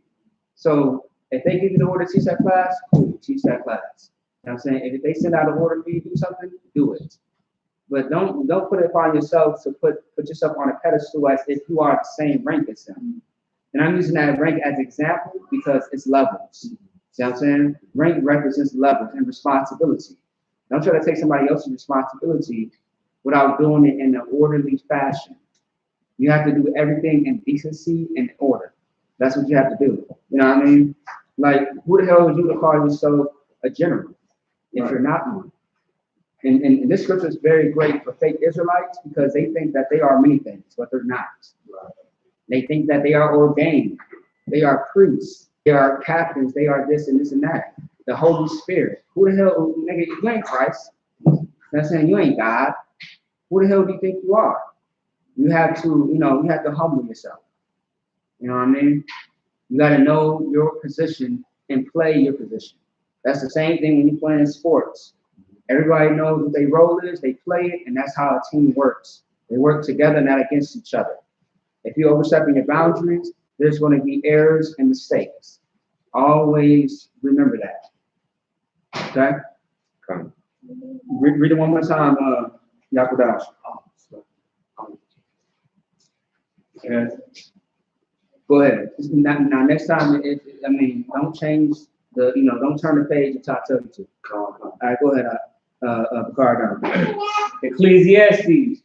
So if they give you the order to teach that class, cool, teach that class. You know what I'm saying? If they send out an order for you to do something, do it. But don't put it upon yourself to put yourself on a pedestal as if you are the same rank as them. And I'm using that rank as example because it's levels. See what I'm saying? Rank represents levels and responsibility. Don't try to take somebody else's responsibility without doing it in an orderly fashion. You have to do everything in decency and order. That's what you have to do. You know what I mean? Like, who the hell is you to call yourself a general if you're not one? And this scripture is very great for fake Israelites because they think that they are many things, but they're not. They think that they are ordained. They are priests. They are captains. They are this and this and that. The Holy Spirit. Who the hell, nigga, you ain't Christ. That's saying you ain't God. Who the hell do you think you are? You have to, you have to humble yourself. You know what I mean? You got to know your position and play your position. That's the same thing when you play in sports. Everybody knows what their role is, they play it, and that's how a team works. They work together, not against each other. If you're overstepping your boundaries, there's going to be errors and mistakes. Always remember that. Okay? Come. Read it one more time, Yakudash. Yeah. Go ahead. Now, next time, don't change the, don't turn the page until I tell you to. All right, go ahead, Ricardo. Ecclesiastes,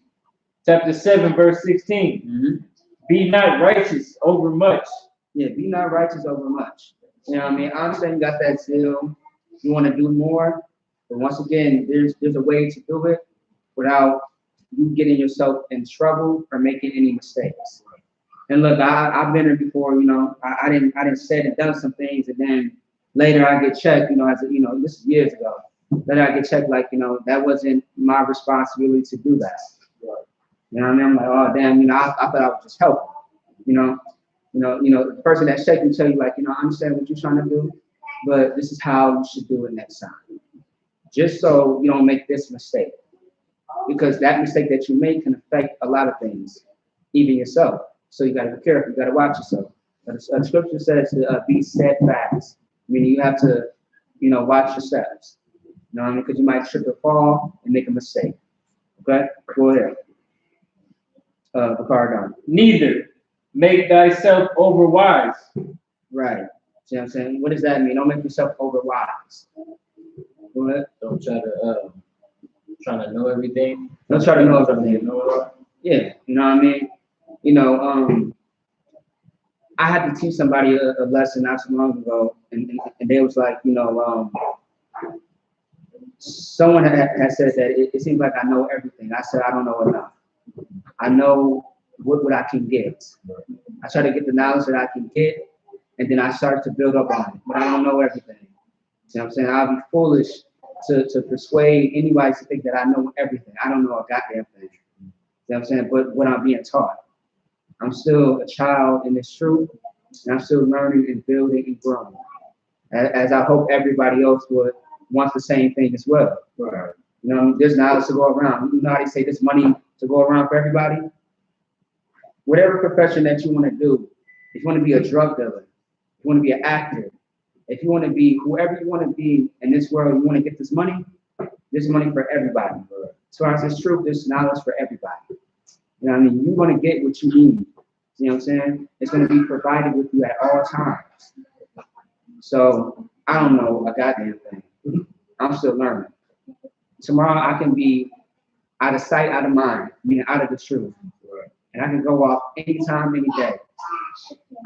chapter 7, verse 16. Mm-hmm. Be not righteous over much. Yeah, be not righteous over much. You know what I mean? I understand you got that zeal. You want to do more. But once again, there's a way to do it without you getting yourself in trouble or making any mistakes. And look, I've been there before, I didn't say and done some things, and then later I get checked, this is years ago. Later I get checked like, that wasn't my responsibility to do that. You know what I mean? I'm like, oh damn, I thought I was just helping. The person that's checking tell you like, I understand what you're trying to do, but this is how you should do it next time. Just so you don't make this mistake. Because that mistake that you make can affect a lot of things, even yourself. So you gotta be careful, you gotta watch yourself. The scripture says to be steadfast, meaning you have to, watch your steps. You know what I mean? Because you might trip or fall and make a mistake. Okay? Go ahead. Ricardo. Neither make thyself overwise. Right. See what I'm saying? What does that mean? Don't make yourself overwise. Go ahead. Don't try to trying to know everything. Don't try to know everything. Yeah, you know what I mean? I had to teach somebody a lesson not so long ago, and they was like, someone had said that it seems like I know everything. I said I don't know enough. I know what I can get. I try to get the knowledge that I can get, and then I start to build up on it. But I don't know everything. See what I'm saying? I'll be foolish to persuade anybody to think that I know everything. I don't know a goddamn thing. See what I'm saying? But what I'm being taught, I'm still a child in this truth, and I'm still learning and building and growing. As I hope everybody else would want the same thing as well. Right. There's knowledge to go around. You know how they say there's money to go around for everybody? Whatever profession that you want to do, if you want to be a drug dealer, if you want to be an actor, if you want to be whoever you want to be in this world, you want to get this money, there's money for everybody. As far as this truth, there's knowledge for everybody. You know what I mean? You want to get what you need. You know what I'm saying? It's going to be provided with you at all times. So I don't know a goddamn thing. I'm still learning. Tomorrow I can be out of sight, out of mind, meaning out of the truth. And I can go off anytime, any day.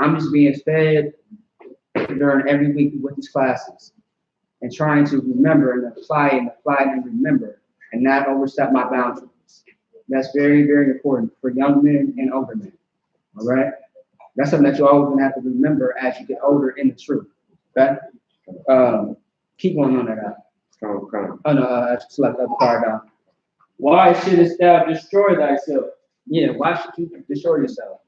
I'm just being fed during every week with these classes and trying to remember and apply and remember and not overstep my boundaries. That's very, very important for young men and older men. All right? That's something that you're always gonna have to remember as you get older in the truth. Okay? Keep going on that. Oh no, select the card down. Why shouldest thou destroy thyself? Yeah, why should you destroy yourself?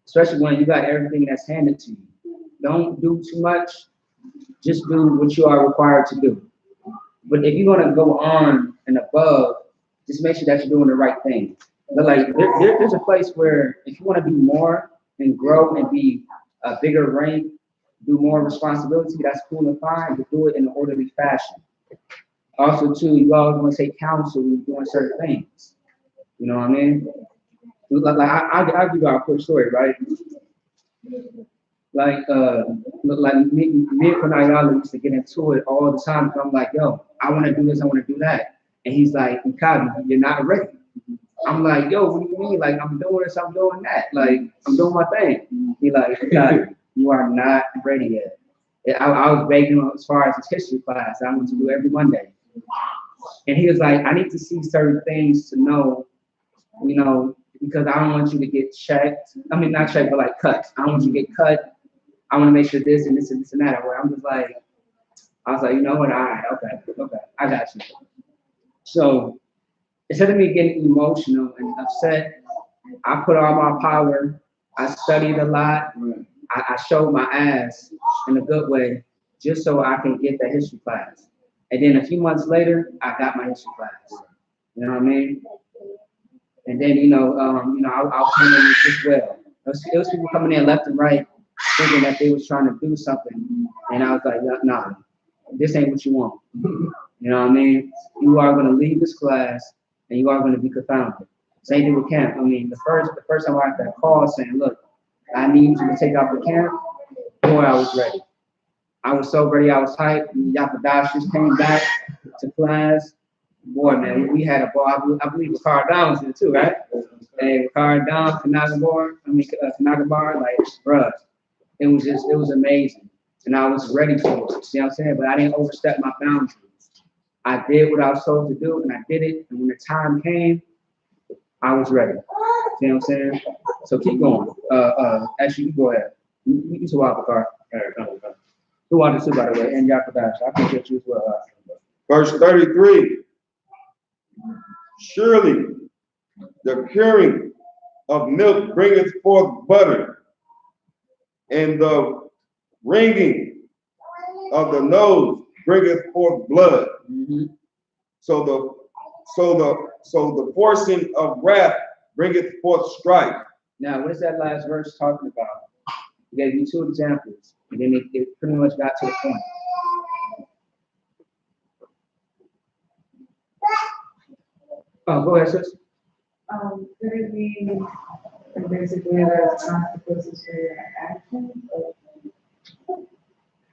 Especially when you got everything that's handed to you. Don't do too much. Just do what you are required to do. But if you're gonna go on and above, just make sure that you're doing the right thing. But like there's a place where if you want to do more and grow and be a bigger rank, do more responsibility, that's cool and fine, but do it in an orderly fashion. Also, too, you always want to take counsel when you're doing certain things. You know what I mean? Like I'll give you a quick story, right? Like me and Kunayala used to get into it all the time. I'm like, yo, I want to do this, I want to do that. And he's like, Ikabi, you're not ready. I'm like, yo, what do you mean? Like, I'm doing this, I'm doing that. Like, I'm doing my thing. He like, Ikabi, you are not ready yet. I was begging him as far as his history class I went to do every Monday. And he was like, I need to see certain things to know, you know, because I don't want you to get checked. I mean, not checked, but like cut. I don't want you to get cut. I want to make sure this and this and this and that. Where I'm just like, I was like, you know what? All right, okay, I got you. So instead of me getting emotional and upset, I put all my power. I studied a lot. I showed my ass in a good way, just so I can get the history class. And then a few months later, I got my history class. You know what I mean? And then I was handling it just well. It was people coming in left and right, thinking that they was trying to do something, and I was like, nah, this ain't what you want. You know what I mean? You are going to leave this class, and you are going to be confounded. Same thing with camp. I mean, the first time I got that call saying, look, I need you to take out the camp, boy, I was ready. I was so ready, I was hyped. Yapadash just came back to class. Boy, man, we had a ball. I believe Ricard Down was in it too, right? Hey, Ricard Down, Kanagabar, like, bruh, it was amazing. And I was ready for it, see what I'm saying? But I didn't overstep my boundaries. I did what I was told to do, and I did it. And when the time came, I was ready. See what I'm saying? So keep going. Actually, you go ahead. You to walk the car. Who wanted to, by the way, and Yapadash. I appreciate you as well. Verse 33. Surely the curing of milk bringeth forth butter, and the wringing of the nose bringeth forth blood. Mm-hmm. So the forcing of wrath bringeth forth strife. Now, what is that last verse talking about? He gave you two examples, and then it pretty much got to the point. Oh, go ahead, sis. Could it be basically the consequences for your actions?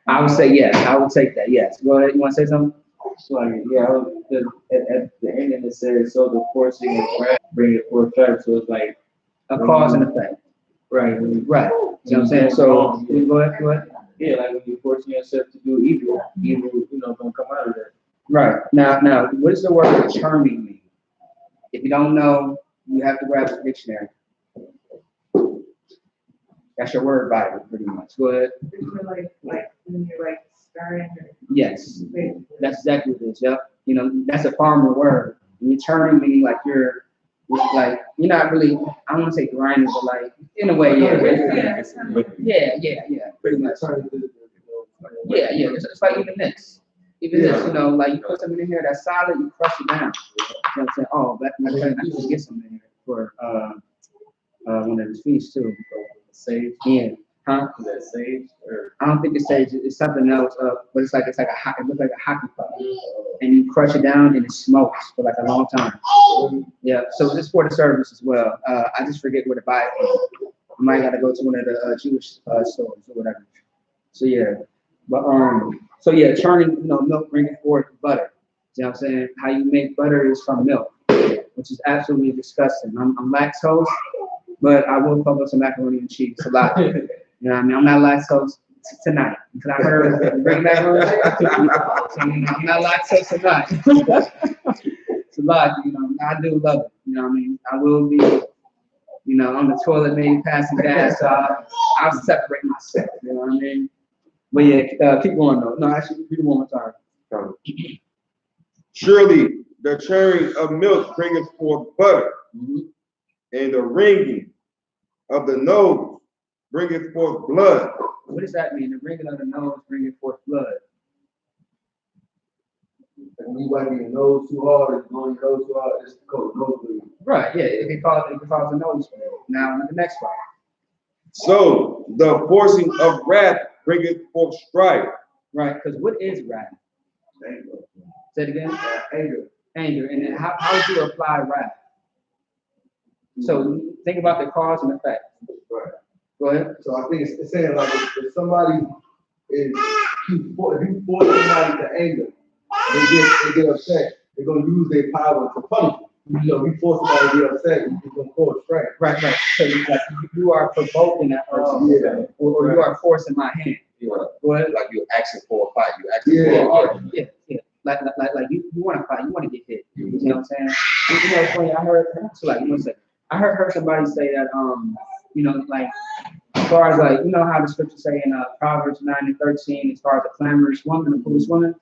I would say yes. I would take that. Yes. Go ahead. You want to say something? So yeah, at the end it says, so the forcing of wrath bring it forth strife. So it's like A cause and effect. right. Right. You know what I'm saying? So go ahead. Yeah, like when you're forcing yourself to do evil, gonna come out of that. Right. Now, what does the word charming mean? If you don't know, you have to grab the dictionary. That's your word Bible, pretty much. Go ahead. Like when you're like starting. Yes. That's exactly what it is. Yep. You know, that's a farmer word. When you're charming meaning like you're not really, I don't want to say grinding, but like in a way, yeah. Yeah, pretty much. Yeah. It's like even this. Like you put something in here that's solid, you crush it down. You know what I'm saying? Oh, I can get something in here for one of the feasts too. Sage? Yeah. Huh? Is that sage? Or I don't think it's sage. It's something else. But it looks like a hockey puck, and you crush it down and it smokes for like a long time. Yeah. So this for the service as well. I just forget where to buy it from. I might gotta go to one of the Jewish stores or whatever. So yeah. But churning, milk bringing forth butter. You know what I'm saying? How you make butter is from milk, which is absolutely disgusting. I'm lactose, but I will fuck up some macaroni and cheese a lot. You know what I mean? I'm not lactose tonight because I heard bring macaroni. So I'm not lactose tonight. It's a lot, I do love it. You know what I mean? I will be, on the toilet maybe passing gas. So I'll separate myself. You know what I mean? But yeah, keep going though. No, actually, read it one more time. Surely the churning of milk bringeth forth butter, and the wringing of the nose bringeth forth blood. What does that mean? The wringing of the nose bringeth forth blood. When you wiping your nose too hard, it's going your nose too hard, it's called nose bleed. Right, yeah, it can cause a nose bleed. Now, the next part. So the forcing of wrath bringeth forth strife. Right, because what is wrath? Anger. Say it again. Anger. Anger. And then how do you apply wrath? So think about the cause and effect. Right. Go ahead. So I think it's saying like if somebody if you force somebody to anger, they get upset, they're gonna use their power to punish you. So if you force somebody to get upset, you're gonna cause strife. Right. So you are provoking that person, or you are forcing my hand. Yeah. Go ahead. Like you're asking for a fight, you're asking for an argument. Yeah. you want to fight, you want to get hit. You know what I'm saying? You know, it's funny. I heard somebody say that you know, like as far as like, you know how the scriptures say in Proverbs 9:13, as far as the clamorous woman, the foolish woman.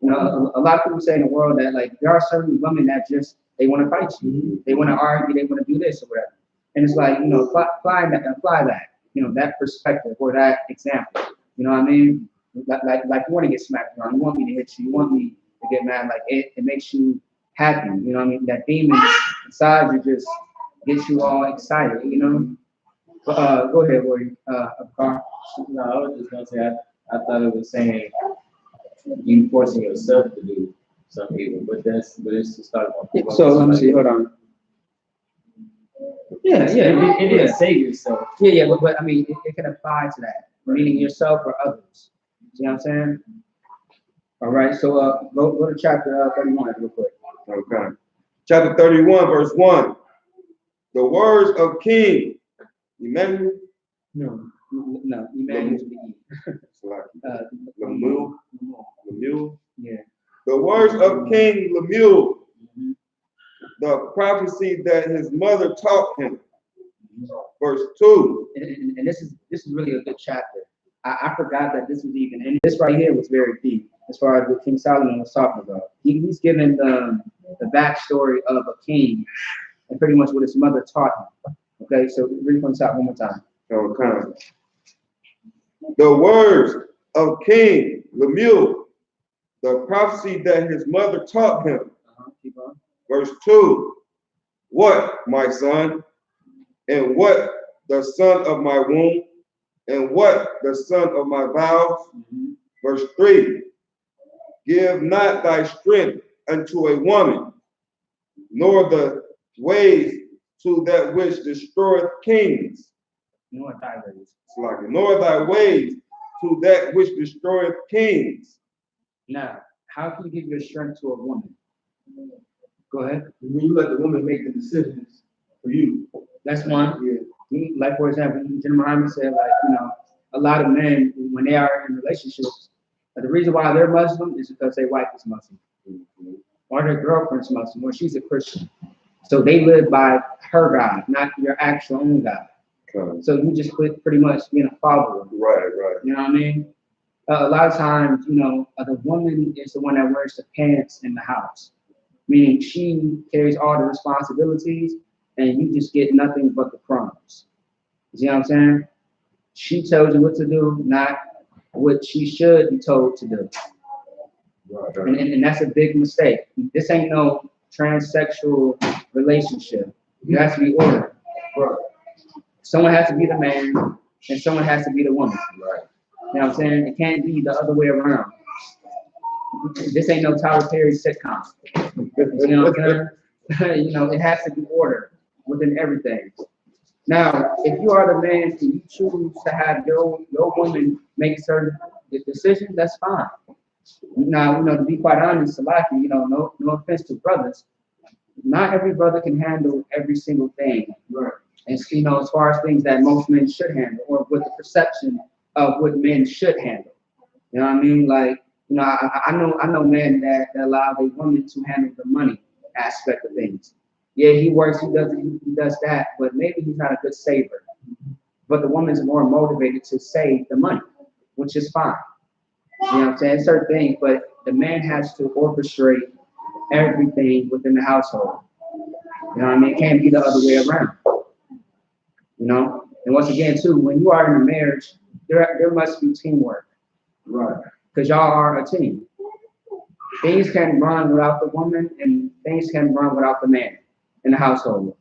You know, a lot of people say in the world that like there are certain women that just they want to fight you, they want to argue, they want to do this or whatever. And it's like, you know, apply that, you know, that perspective or that example. You know what I mean? Like you want to get smacked around, you want me to hit you, you want me to get mad. Like it makes you happy. You know what I mean? That demon inside you just gets you all excited. You know. But go ahead, Warrior. Car. No, I was just gonna say I thought it was saying you forcing yourself to do something evil, but it's to start on. So let me see. Hold on. Yeah, It is save yourself. Yeah, but I mean, it can apply to that, meaning yourself or others. You know what I'm saying? All right, so go to chapter 31 real quick. Okay. Chapter 31, verse 1. The words of King Emmanuel. No, Emmanuel's the Lemuel. Yeah. The words of King Lemuel, the prophecy that his mother taught him. Verse 2. And this is really a good chapter. I forgot that this was even, and this right here was very deep as far as what King Solomon was talking about. He's given the backstory of a king and pretty much what his mother taught him. Okay, so read from the top one more time. Okay. The words of King Lemuel, the prophecy that his mother taught him. Keep on. Verse 2. What, my son, and what the son of my womb, and what the son of my vows. Verse 3. Give not thy strength unto a woman, nor the ways to that which destroyeth kings. Nor thy ways. Nor thy ways to that which destroyeth kings. Now, how can you give your strength to a woman? Go ahead. When you let the woman make the decisions for you. That's one. Yeah. Like, for example, General Muhammad said, like, you know, a lot of men, when they are in relationships, the reason why they're Muslim is because their wife is Muslim, or their girlfriend's Muslim, or she's a Christian. So they live by her God, not your actual own God. Okay. So you just pretty much being a follower. Right. You know what I mean? A lot of times, you know, the woman is the one that wears the pants in the house, meaning she carries all the responsibilities and you just get nothing but the crumbs. You see what I'm saying? She tells you what to do, not what she should be told to do. Right. And that's a big mistake. This ain't no transsexual relationship. It has to be ordered. Right. Someone has to be the man and someone has to be the woman. Right. You know what I'm saying? It can't be the other way around. This ain't no Tyler Perry sitcom. You know what I'm saying? You know, it has to be ordered within everything. Now, if you are the man and you choose to have your woman make certain decisions, that's fine. Now, you know, to be quite honest, Salaki, you know, no offense to brothers, not every brother can handle every single thing. Right. And, you know, as far as things that most men should handle, or with the perception of what men should handle. You know what I mean? Like, you know, I know men that allow their women to handle the money aspect of things. Yeah, he works, he does that, but maybe he's not a good saver. But the woman's more motivated to save the money, which is fine. You know what I'm saying? Certain things, but the man has to orchestrate everything within the household. You know what I mean? It can't be the other way around. You know? And once again, too, when you are in a marriage, there must be teamwork. Right. Because y'all are a team. Things can run without the woman, and things can run without the man in the household.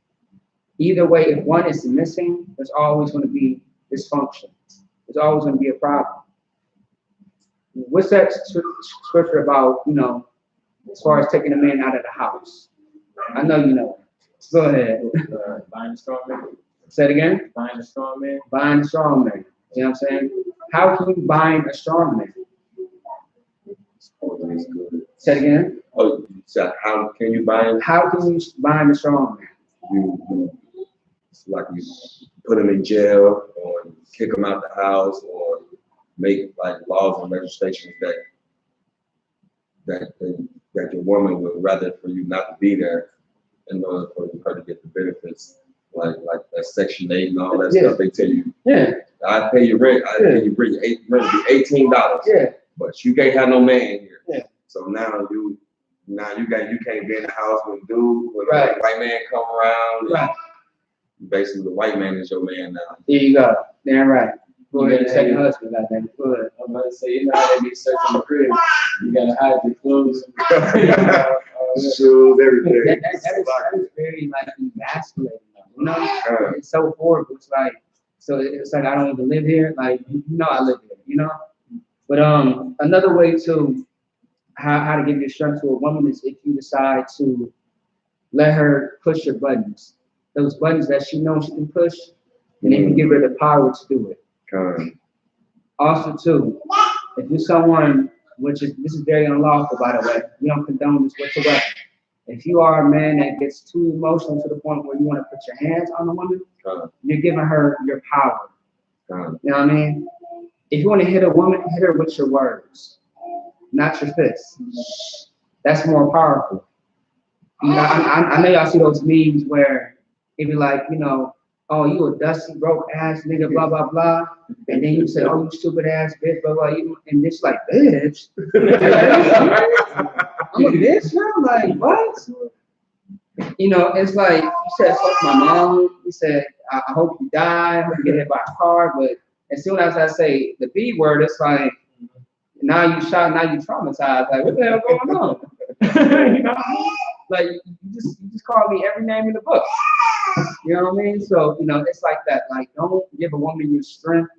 Either way, if one is missing, there's always going to be dysfunction. There's always going to be a problem. What's that scripture about, you know, as far as taking a man out of the house? I know you know. Go ahead. Bind a strong man. Say it again. Bind a strong man. Bind a strong man. You know what I'm saying? How can you bind a strong man? Say it again. Oh, so how can you bind? How can you bind a strong man? It's like you put him in jail, or kick him out the house, or make like laws and legislations that that your woman would rather for you not to be there in order for her to get the benefits, like that Section 8 and all that stuff. They tell you, I pay you rent, rent be $18. But you can't have no man here. So now you can't be in the house with a dude, when a white man come around. Basically, the white man is your man now. There you go. Damn right. Go ahead, second husband, I think. Go ahead. I'm about to say, you know how they be searching the crib. You gotta hide your clothes. Shoes, everything. That is very like emasculating. You know, it's so horrible. It's like I don't even live here. Like I live here. You know. But another way to how to give your strength to a woman is if you decide to let her push your buttons, those buttons that she knows she can push, and then you give her the power to do it. Also, too, if you're someone, this is very unlawful, by the way, we don't condone this whatsoever. If you are a man that gets too emotional to the point where you want to put your hands on a woman, you're giving her your power. You know what I mean? If you want to hit a woman, hit her with your words, not your fists. That's more powerful. You know, I know y'all see those memes where it be like, oh, you a dusty, broke ass nigga, blah, blah, blah. And then you say, oh, you stupid ass bitch, blah, blah. And it's like, bitch. I'm a bitch now? Like, what? It's like, you said, fuck my mom. You said, I hope you die. I hope you get hit by a car. But as soon as I say the B word, it's like, now you shot, now you traumatized. Like, what the hell going on? You know what I mean? Like, you just call me every name in the book. You know what I mean? So, it's like that. Like, don't give a woman your strength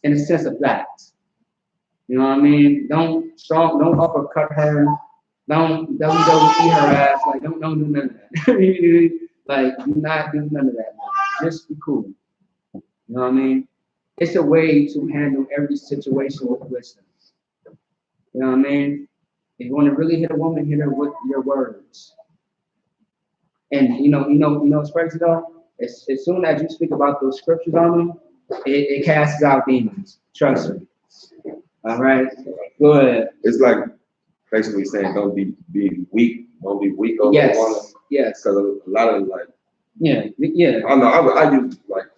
in a sense of that. You know what I mean? Don't uppercut her. Don't WWE her ass. Like, don't do none of that. Like, do not do none of that. Just be cool. You know what I mean? It's a way to handle every situation with wisdom. You know what I mean? If you want to really hit a woman, hit her with your words. And what's crazy though? As soon as you speak about those scriptures on them, it casts out demons. Trust me. All right. Go ahead. It's like basically saying don't be weak. Don't be weak over the woman. Yes. Because a lot of like. Yeah. I know. I used like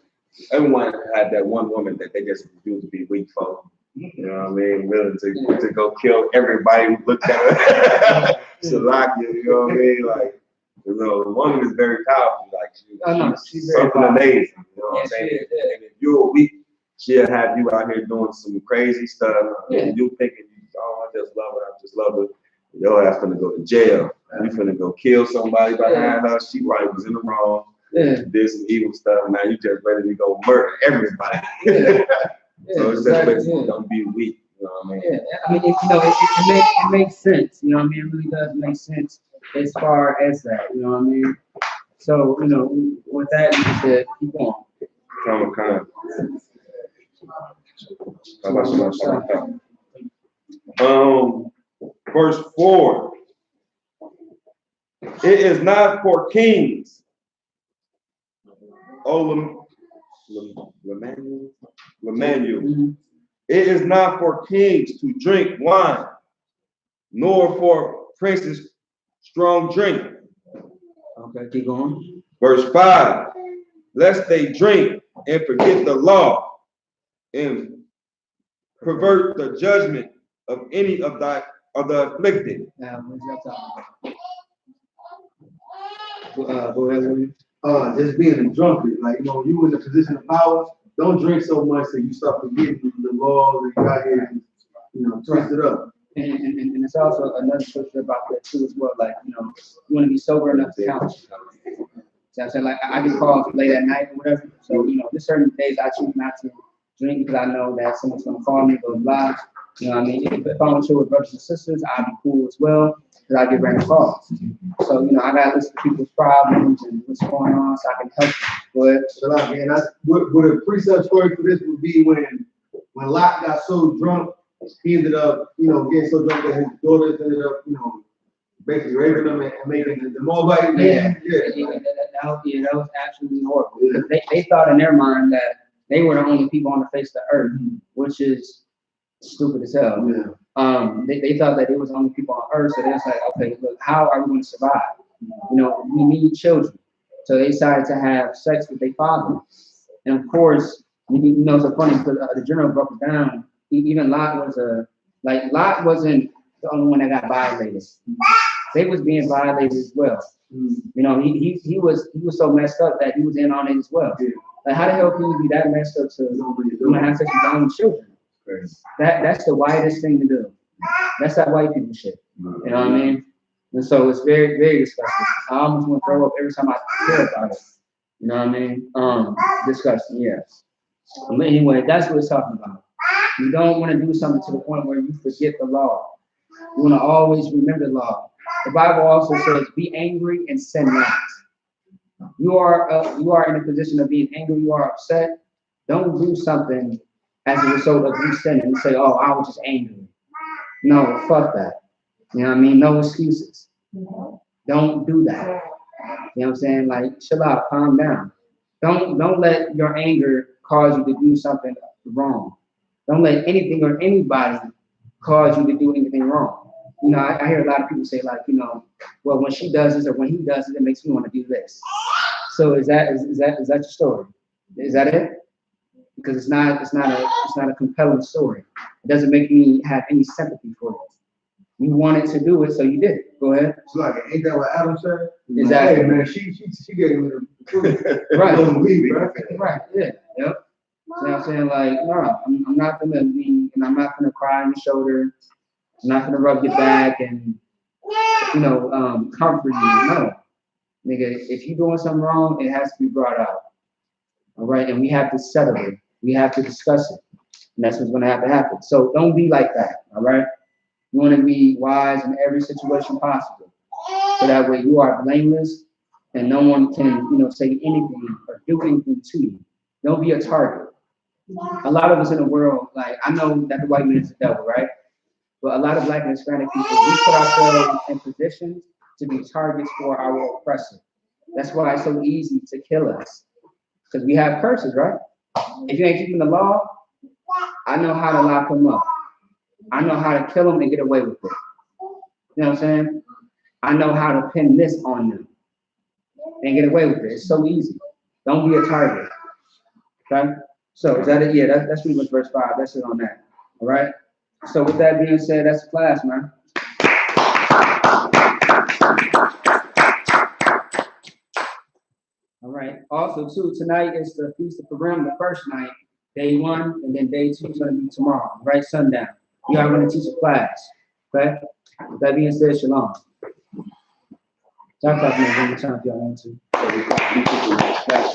everyone had that one woman that they just refused to be weak for. You know what I mean? Willing to go kill everybody who looked at her. Shalak, you know what I mean? Like. The woman is very powerful. Like she's something amazing. You know what I'm saying? And if you're weak, she'll have you out here doing some crazy stuff. And you thinking, oh, I just love her. Your ass finna go to jail. You finna go kill somebody behind her. She probably was in the wrong. Did some evil stuff. Now you just ready to go murder everybody. So it's just basically don't be weak. You know what I mean? I mean, it makes sense. You know what I mean? It really does make sense. As far as that, you know what I mean? So, with that, you said, keep on. Verse 4. It is not for kings. Oh, Lemanuel. It is not for kings to drink wine, nor for princes strong drink. Okay, keep going. Verse 5, lest they drink and forget the law and pervert the judgment of any of the afflicted. Now, what's that talking about? Go ahead, William. Just being a drunkard, like you in a position of power, don't drink so much that you start forgetting the laws and you out here, twist it up. And it's also another scripture about that too as well. Like, you want to be sober enough to count. So I said, like, I get calls late at night or whatever. So, there's certain days I choose not to drink because I know that someone's going to call me, blah, blah. You know what I mean? If I'm chill with brothers and sisters, I'll be cool as well because I get random calls. So, I got to listen to people's problems and what's going on so I can help them. But, man, what a precept story for this would be when Lot got so drunk, he ended up, getting so drunk that his daughters ended up, basically raping him and making the Moabite. That was absolutely horrible. Because they thought in their mind that they were the only people on the face of the earth, which is Stupid as hell. Yeah. They thought that it was only people on earth, so they was like, okay, look, how are we going to survive? You know, we need children. So they decided to have sex with their father. And of course, you know, it's so funny because the journal broke it down. Even Lot was Lot wasn't the only one that got violated. They was being violated as well. You know, he was so messed up that he was in on it as well. Like, how the hell can you be that messed up to have sex with your own children? That's the whitest thing to do. That's that white people shit. You know what I mean? And so it's very, very disgusting. I almost want to throw up every time I hear about it. You know what I mean? Disgusting, yeah. But anyway, that's what it's talking about. You don't want to do something to the point where you forget the law. You want to always remember the law. The Bible also says, be angry and sin not. You are in a position of being angry, you are upset. Don't do something as a result of you sinning and say, oh, I was just angry. No, fuck that. You know what I mean? No excuses. Don't do that. You know what I'm saying? Like, chill out, calm down. Don't let your anger cause you to do something wrong. Don't let anything or anybody cause you to do anything wrong. You know, I hear a lot of people say, like, you know, well, when she does this or when he does it, it makes me want to do this. So is that your story? Is that it? Because it's not a compelling story. It doesn't make me have any sympathy for it. You wanted to do it, so you did it. Go ahead. It's like, ain't that what Adam said? Exactly. Hey, man, she gave me the Right. right? Right. Yeah. Yep. You know what I'm saying? Like, no, I'm not gonna lean, and I'm not gonna cry on your shoulder. I'm not gonna rub your back and, you know, comfort you. No, nigga, if you're doing something wrong, it has to be brought out. All right, and we have to settle it. We have to discuss it, and that's what's gonna have to happen. So don't be like that. All right. You want to be wise in every situation possible, so that way you are blameless, and no one can, you know, say anything or do anything to you. Don't be a target. A lot of us in the world, like, I know that the white man is the devil, right? But a lot of Black and Hispanic people, we put ourselves in positions to be targets for our oppressor. That's why it's so easy to kill us, because we have curses, right? If you ain't keeping the law, I know how to lock them up. I know how to kill them and get away with it. You know what I'm saying? I know how to pin this on them and get away with it. It's so easy. Don't be a target. Okay? So is that it? Yeah, that's pretty much verse 5. That's it on that. All right? So with that being said, that's the class, man. All right. Also, too, tonight is the Feast of Purim, the first night, day 1, and then day 2 is going to be tomorrow, right? Sundown. We are going to teach a class. Okay? With that being said, shalom. Talk about me one more time if y'all want to.